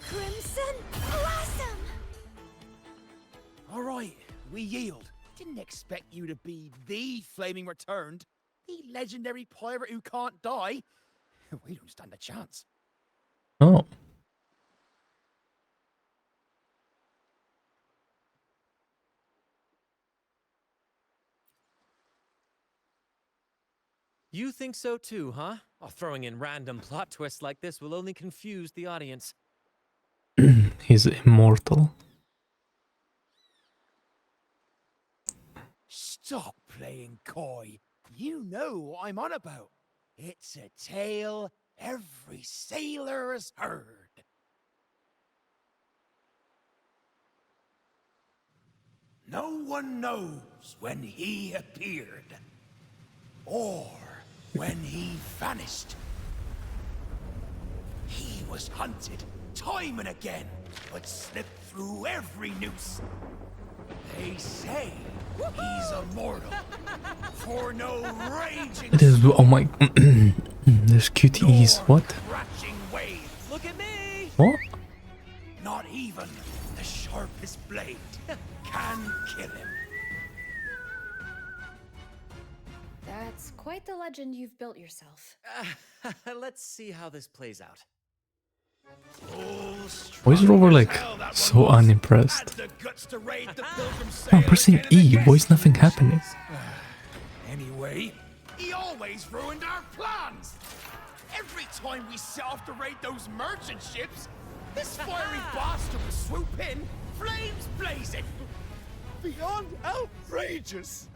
Crimson Blossom! All right, we yield. Didn't expect you to be the Flaming Returned, the legendary pirate who can't die. We don't stand a chance. Oh. You think so too, huh? Oh, throwing in random plot twists like this will only confuse the audience. He's immortal. Stop playing coy. You know what I'm on about. It's a tale every sailor has heard. No one knows when he appeared, or when he vanished. He was hunted time and again, but slipped through every noose. They say he's immortal, for no raging It is. Oh my. There's QTEs. What? crashing wave. Look at me! What? Not even the sharpest blade can kill him. That's quite the legend you've built yourself. Let's see how this plays out. Why is Rover like so unimpressed? I'm pressing E. Why is nothing happening? Anyway, he always ruined our plans. Every time we set off to raid those merchant ships, this fiery bastard would swoop in, flames blazing. Beyond outrageous.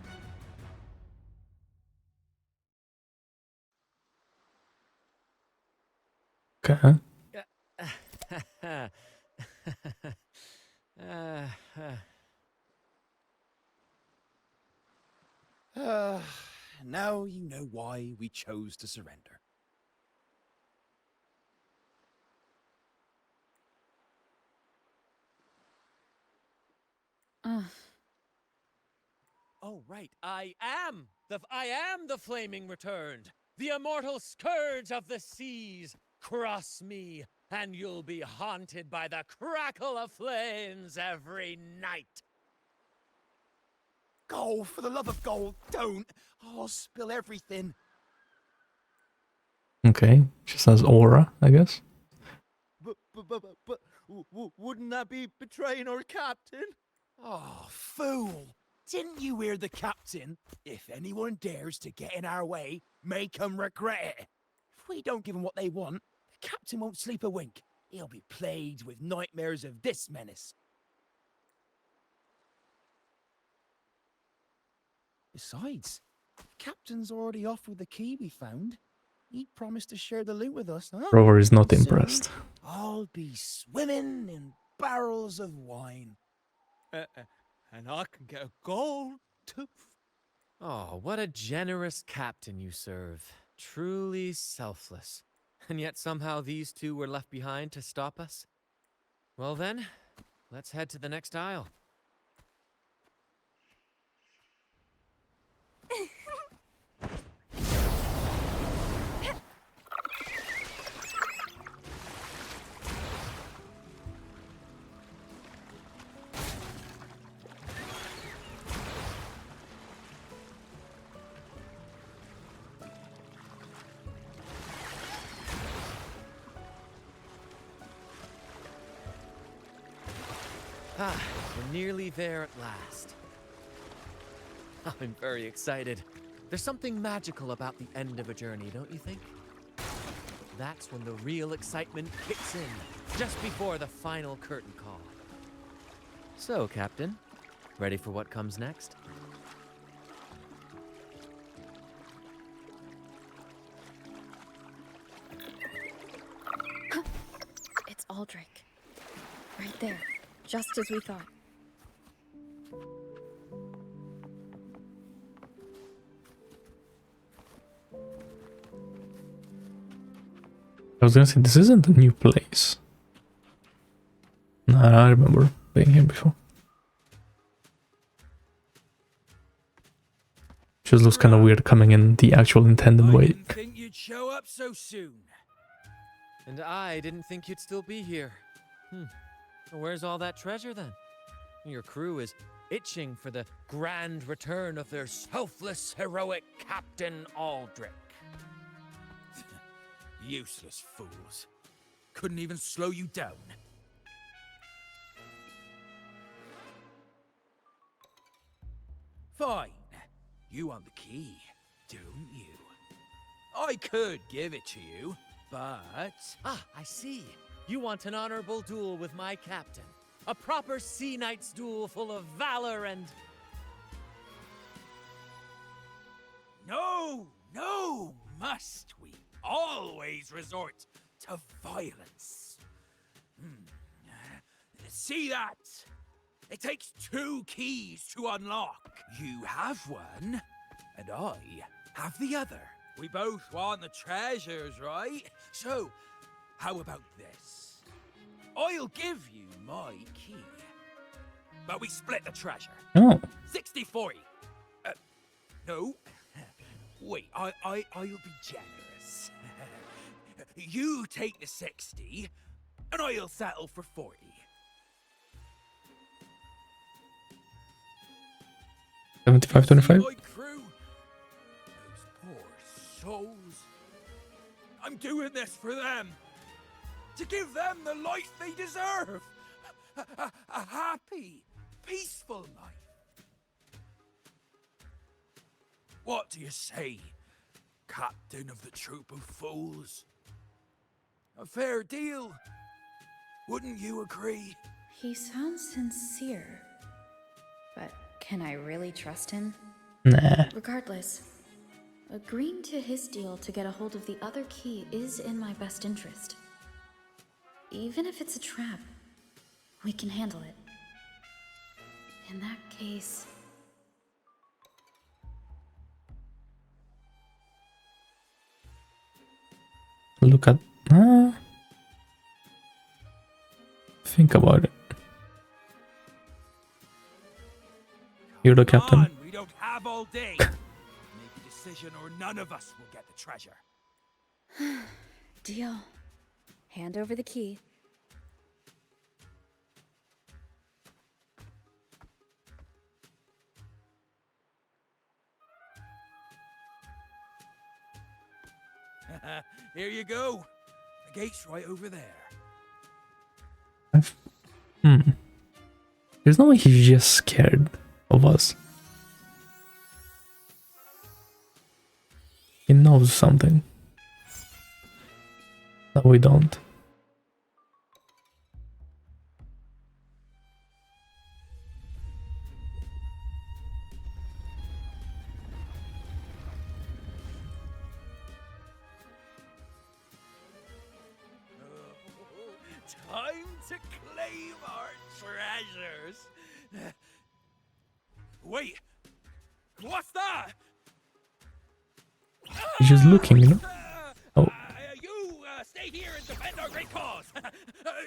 Okay. Now you know why we chose to surrender. Oh, right. I am the flaming returned, the immortal scourge of the seas. Cross me, and you'll be haunted by the crackle of flames every night. Gold, for the love of gold, don't. I'll spill everything. Okay. Just has aura, I guess. But wouldn't that be betraying our captain? Oh, fool. Didn't you hear the captain? If anyone dares to get in our way, make 'em regret it. If we don't give them what they want, the captain won't sleep a wink. He'll be plagued with nightmares of this menace. Besides, the captain's already offered the key we found. He promised to share the loot with us, huh? Rover is not Soon, impressed. I'll be swimming in barrels of wine. And I can get a gold tooth. Oh, what a generous captain you serve. Truly selfless. And yet somehow these two were left behind to stop us? Well then, let's head to the next aisle. Ah, we're nearly there at last. I'm very excited. There's something magical about the end of a journey, don't you think? That's when the real excitement kicks in, just before the final curtain call. So, Captain, ready for what comes next? It's Aldrich. Right there, just as we thought. I was gonna say, this isn't a new place. Nah, I remember being here before. Just looks kind of weird coming in the actual intended way. Didn't think you'd show up so soon. And I didn't think you'd still be here. Where's all that treasure then? Your crew is itching for the grand return of their selfless, heroic Captain Aldrich. Useless fools. Couldn't even slow you down. Fine. You want the key, don't you? I could give it to you, but... Ah, I see. You want an honorable duel with my captain. A proper sea knight's duel full of valor and... No, must we always resort to violence? See that? It takes 2 keys to unlock. You have one, and I have the other. We both want the treasures, right? So, how about this? I'll give you my key, but we split the treasure. Oh. 60-40. No. Wait, I'll be generous. You take the 60, and I'll settle for 40. $75.25. My crew, those poor souls. I'm doing this for them, to give them the life they deserve. A happy, peaceful life. What do you say, Captain of the Troop of Fools? A fair deal, wouldn't you agree? He sounds sincere. But can I really trust him? Nah. Regardless, agreeing to his deal to get a hold of the other key is in my best interest. Even if it's a trap, we can handle it. In that case... Look at... think about it. You're the captain. On, we don't have all day. Make a decision or none of us will get the treasure. Deal. Hand over the key. Here you go. The gate's right over there. There's no way he's just scared of us. He knows something that we don't. Time to claim our treasures. Wait, what's that? He's just looking, you know? Oh. You stay here and defend our great cause.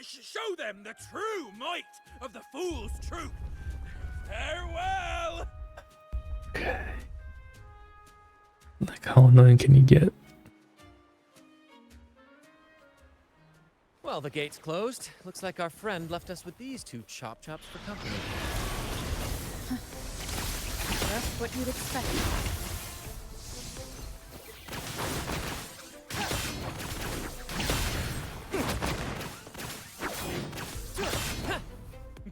Show them the true might of the Fool's Troop. Farewell. Okay. Like, how annoying can you get? Well, the gate's closed. Looks like our friend left us with these 2 chop chops for company. Just what you'd expect.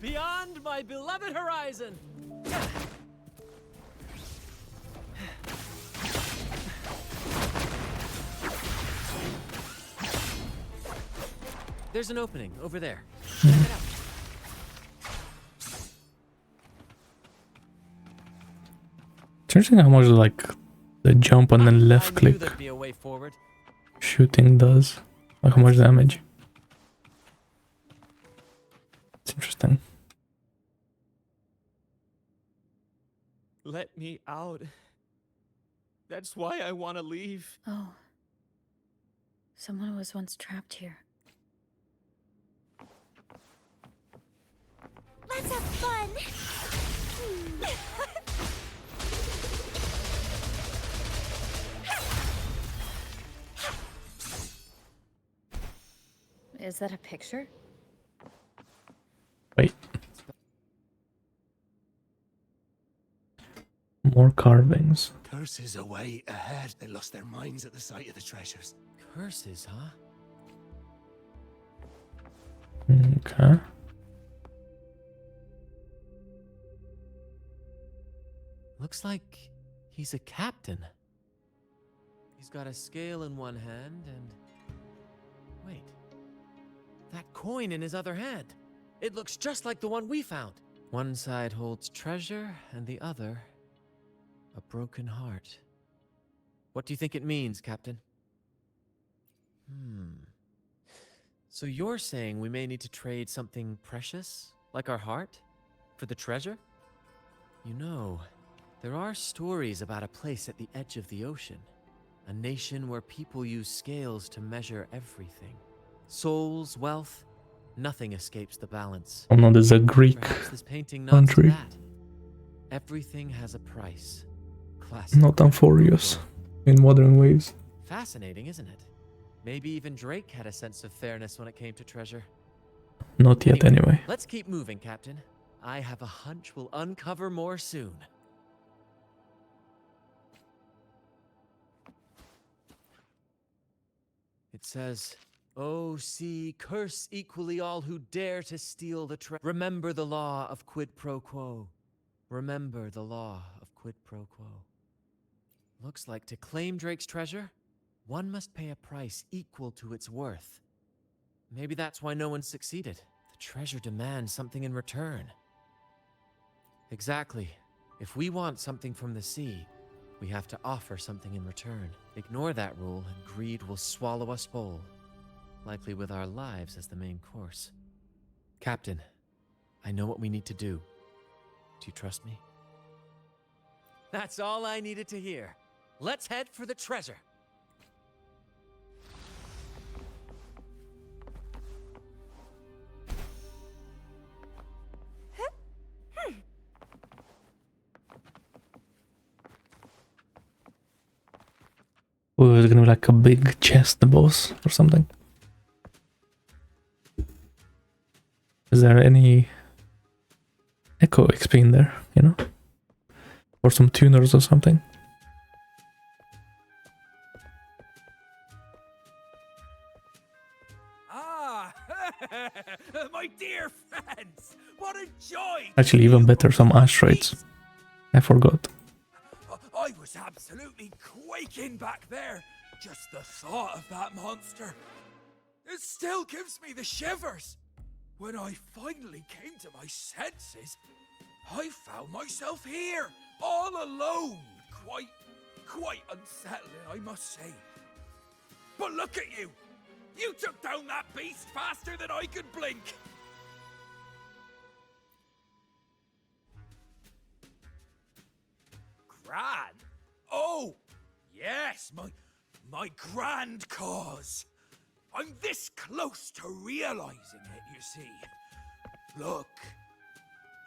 Beyond beyond my beloved horizon! There's an opening over there. Check it out. It's interesting how much like the jump and then left click There'd be a way forward. shooting does. Like how much damage. It's interesting. Let me out. That's why I want to leave. Oh. Someone was once trapped here. Let's have fun! Is that a picture? Wait. More carvings. Curses away ahead. They lost their minds at the sight of the treasures. Curses, huh? Okay. Looks like he's a captain. He's got a scale in one hand and... Wait. That coin in his other hand. It looks just like the one we found. One side holds treasure and the other... a broken heart. What do you think it means, Captain? So you're saying we may need to trade something precious, like our heart, for the treasure? You know, there are stories about a place at the edge of the ocean. A nation where people use scales to measure everything. Souls, wealth, nothing escapes the balance. Oh no, there's a Greek Perhaps this painting nods to country. that. Everything has a price. Classic. Not Enquiries in Wuthering Waves. Fascinating, isn't it? Maybe even Drake had a sense of fairness when it came to treasure. Not yet anyway. Let's keep moving, Captain. I have a hunch we'll uncover more soon. It says, "Oh, see, curse equally all who dare to steal the treasure. Remember the law of quid pro quo. Remember the law of quid pro quo." Looks like to claim Drake's treasure, one must pay a price equal to its worth. Maybe that's why no one succeeded. The treasure demands something in return. Exactly. If we want something from the sea, we have to offer something in return. Ignore that rule and greed will swallow us whole. Likely with our lives as the main course. Captain, I know what we need to do. Do you trust me? That's all I needed to hear. Let's head for the treasure. Oh, it's gonna be like a big chest boss or something. Is there any echo XP in there, you know? Or some tuners or something? Ah, my dear friends, what a joy! Actually, even better, some asteroids. I forgot. I was absolutely quaking back there. Just the thought of that monster. It still gives me the shivers. When I finally came to my senses, I found myself here, all alone. Quite unsettling, I must say. But look at you! You took down that beast faster than I could blink. Grand? Oh, yes, my grand cause. I'm this close to realizing it, you see. Look,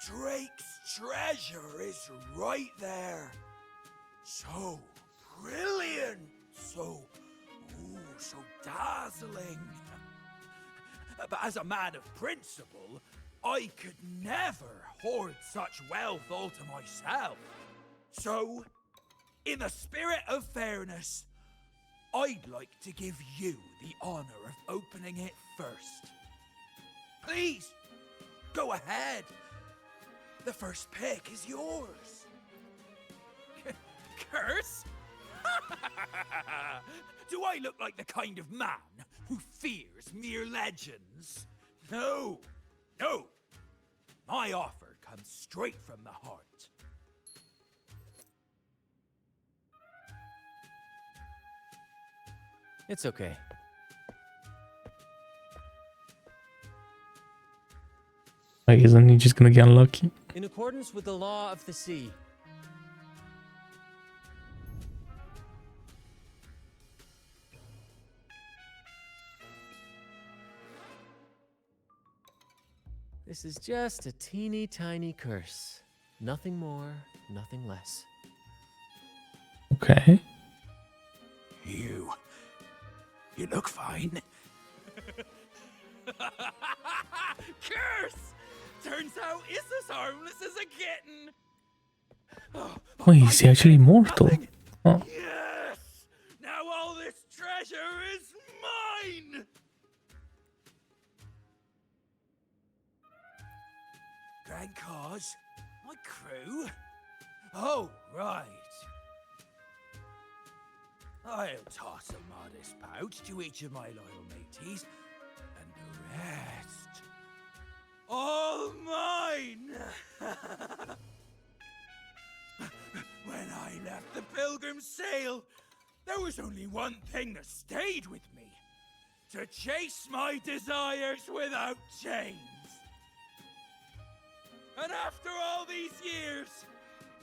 Drake's treasure is right there. So brilliant, so dazzling. But as a man of principle, I could never hoard such wealth all to myself. So, in the spirit of fairness, I'd like to give you the honor of opening it first. Please, go ahead. The first peck is yours. Curse? Do I look like the kind of man who fears mere legends? No, no. My offer comes straight from the heart. It's okay. Like, isn't he just gonna get unlucky? In accordance with the law of the sea, this is just a teeny tiny curse. Nothing more, nothing less. Okay. You look fine. Curse! Turns out it's as harmless as a kitten. Oh, is he actually immortal? Oh. Yes! Now all this treasure is mine! Grand cause? My crew? Oh, right. I'll toss a modest pouch to each of my loyal mateys, and the rest, all mine! When I left the Pilgrim's Sail, there was only one thing that stayed with me: to chase my desires without chains. And after all these years,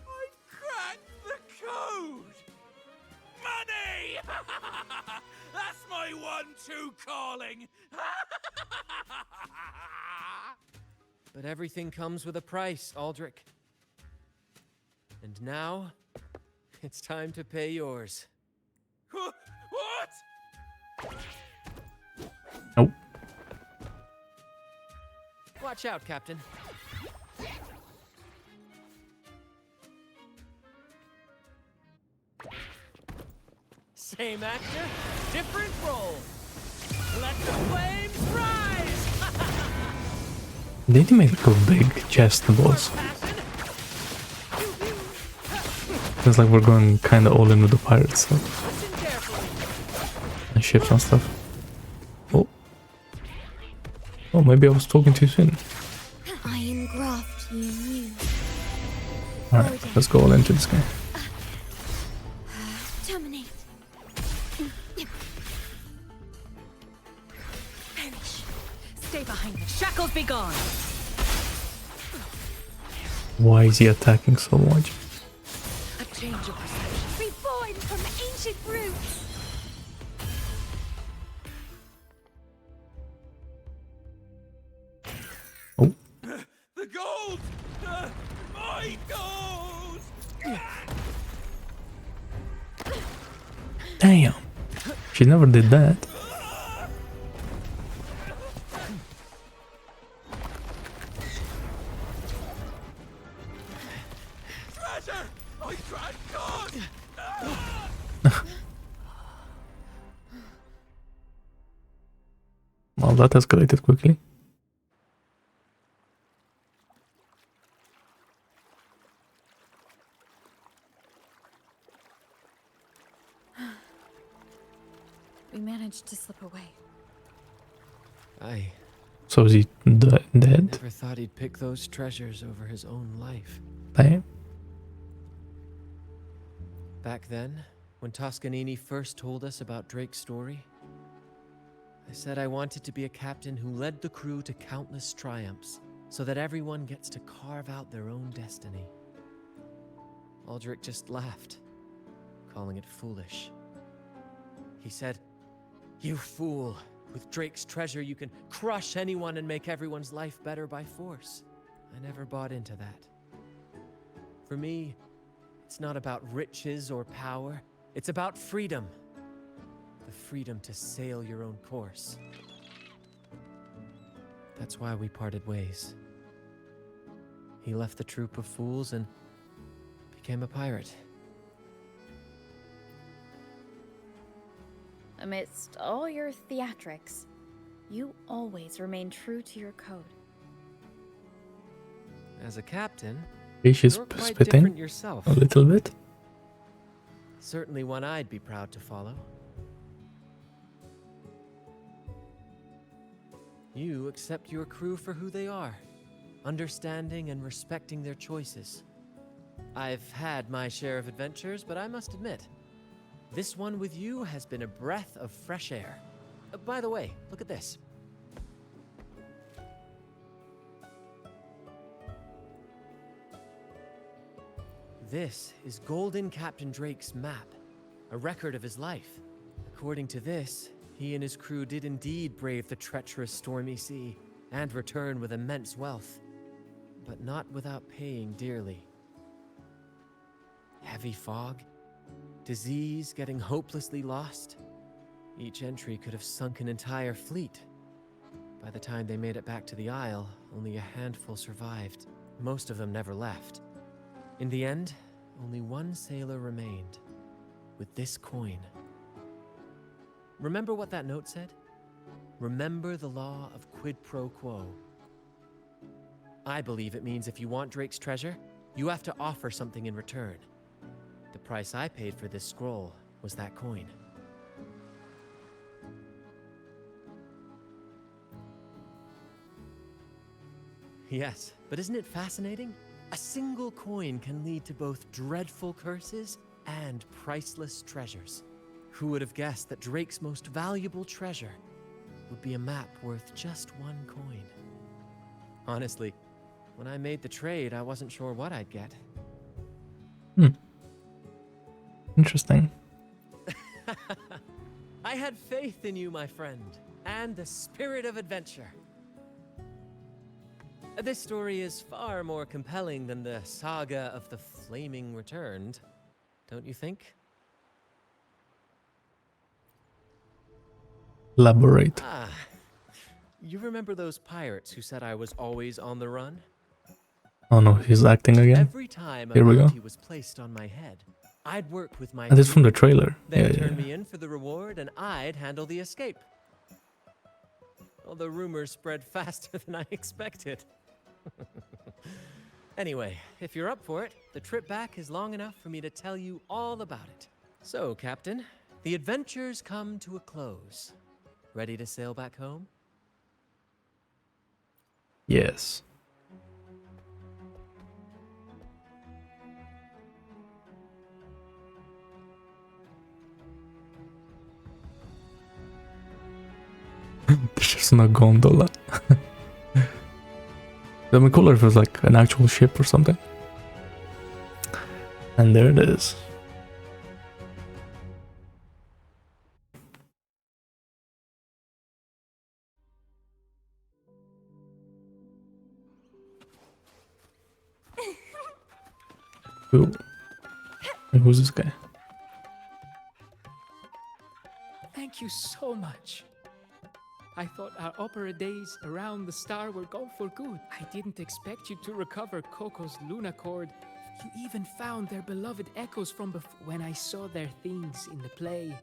I've cracked the code! Money! That's my one-two calling! But everything comes with a price, Aldrich. And now, it's time to pay yours. What? Nope. Watch out, Captain. Same actor, different role. Let the flames rise! Did he make like a big chest, the boss? Feels like we're going kind of all in with the pirates stuff. And ships and stuff. Oh. Oh, maybe I was talking too soon. I engraft you new. Alright, let's go all into this game. Terminate. Perish. Stay behind me. Shackles be gone. Why is he attacking so much? A change of perception. Reborn from ancient roots. Oh. The gold! My gold! Damn. She never did that. Treasure! My grand god! Well, that escalated quickly. We managed to slip away. I So is he dead? never thought he'd pick those treasures over his own life. Damn. Back then, when Toscanini first told us about Drake's story, I said I wanted to be a captain who led the crew to countless triumphs, so that everyone gets to carve out their own destiny. Aldrich just laughed, calling it foolish. He said, "You fool! With Drake's treasure, you can crush anyone and make everyone's life better by force." I never bought into that. For me, it's not about riches or power. It's about freedom. The freedom to sail your own course. That's why we parted ways. He left the troop of fools and became a pirate. Amidst all your theatrics, you always remain true to your code. As a captain, She's you're quite spitting different yourself. a little bit. Certainly one I'd be proud to follow. You accept your crew for who they are, understanding and respecting their choices. I've had my share of adventures, but I must admit, this one with you has been a breath of fresh air. By the way, look at this. This is Golden Captain Drake's map, a record of his life. According to this, he and his crew did indeed brave the treacherous stormy sea and return with immense wealth, but not without paying dearly. Heavy fog, disease, getting hopelessly lost. Each entry could have sunk an entire fleet. By the time they made it back to the Isle, only a handful survived. Most of them never left. In the end, only one sailor remained, with this coin. Remember what that note said? Remember the law of quid pro quo. I believe it means if you want Drake's treasure, you have to offer something in return. The price I paid for this scroll was that coin. Yes, but isn't it fascinating? A single coin can lead to both dreadful curses and priceless treasures. Who would have guessed that Drake's most valuable treasure would be a map worth just one coin? Honestly, when I made the trade, I wasn't sure what I'd get. Interesting. I had faith in you, my friend, and the spirit of adventure. This story is far more compelling than the saga of the Flaming Returned, don't you think? Elaborate. Ah, you remember those pirates who said I was always on the run? Oh no, he's acting again. Every time Here a we go. bounty was placed on my head, I'd work with my And this is from the crew. trailer. They'd Yeah, turn yeah. me in for the reward, and I'd handle the escape. Well, the rumors spread faster than I expected. Anyway, if you're up for it, the trip back is long enough for me to tell you all about it. So, Captain, the adventures come to a close. Ready to sail back home? Yes. There's just no gondola. That'd be cooler if it was like an actual ship or something. And there it is. Cool. Hey, who's this guy? Thank you so much. I thought our opera days around the star were gone for good. I didn't expect you to recover Coco's Luna chord. You even found their beloved echoes from before. When I saw their themes in the play,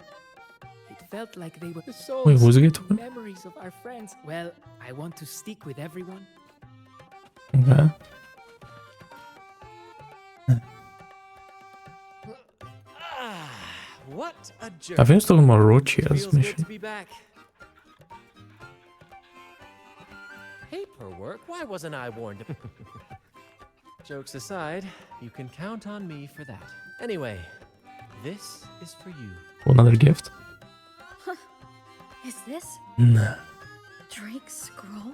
it felt like they were the souls Wait, who's the guy and talking? memories of our friends. Well, I want to stick with everyone. Okay. What a journey. I think he's talking about Rochia's Feels good to mission. be back. Paperwork? Why wasn't I warned? Jokes aside, you can count on me for that. Anyway, this is for you. Another gift? Is this Nah. Drake's scroll?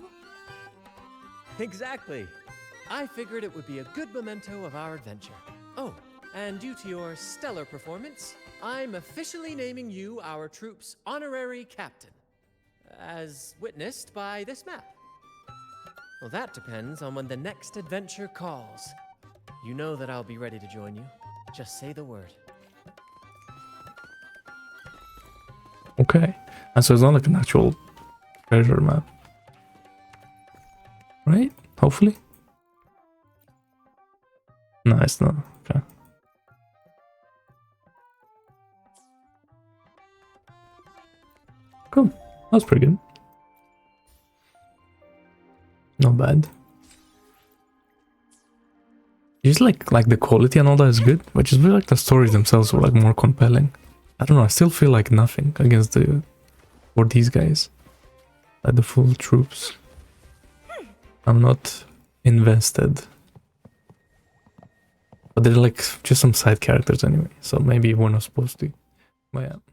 Exactly. I figured it would be a good memento of our adventure. Oh, and due to your stellar performance, I'm officially naming you our troop's honorary captain, as witnessed by this map. Well, that depends on when the next adventure calls. You know that I'll be ready to join you. Just say the word. Okay. And so it's not like an actual treasure map. Right? Hopefully? No, it's not. Okay. Cool. That's pretty good. Not bad. usually like the quality and all that is good, but just feel like the stories themselves were like more compelling. I don't know, I still feel like nothing against for these guys. Like the full troops. I'm not invested. But they're like just some side characters anyway, so maybe we're not supposed to. But yeah.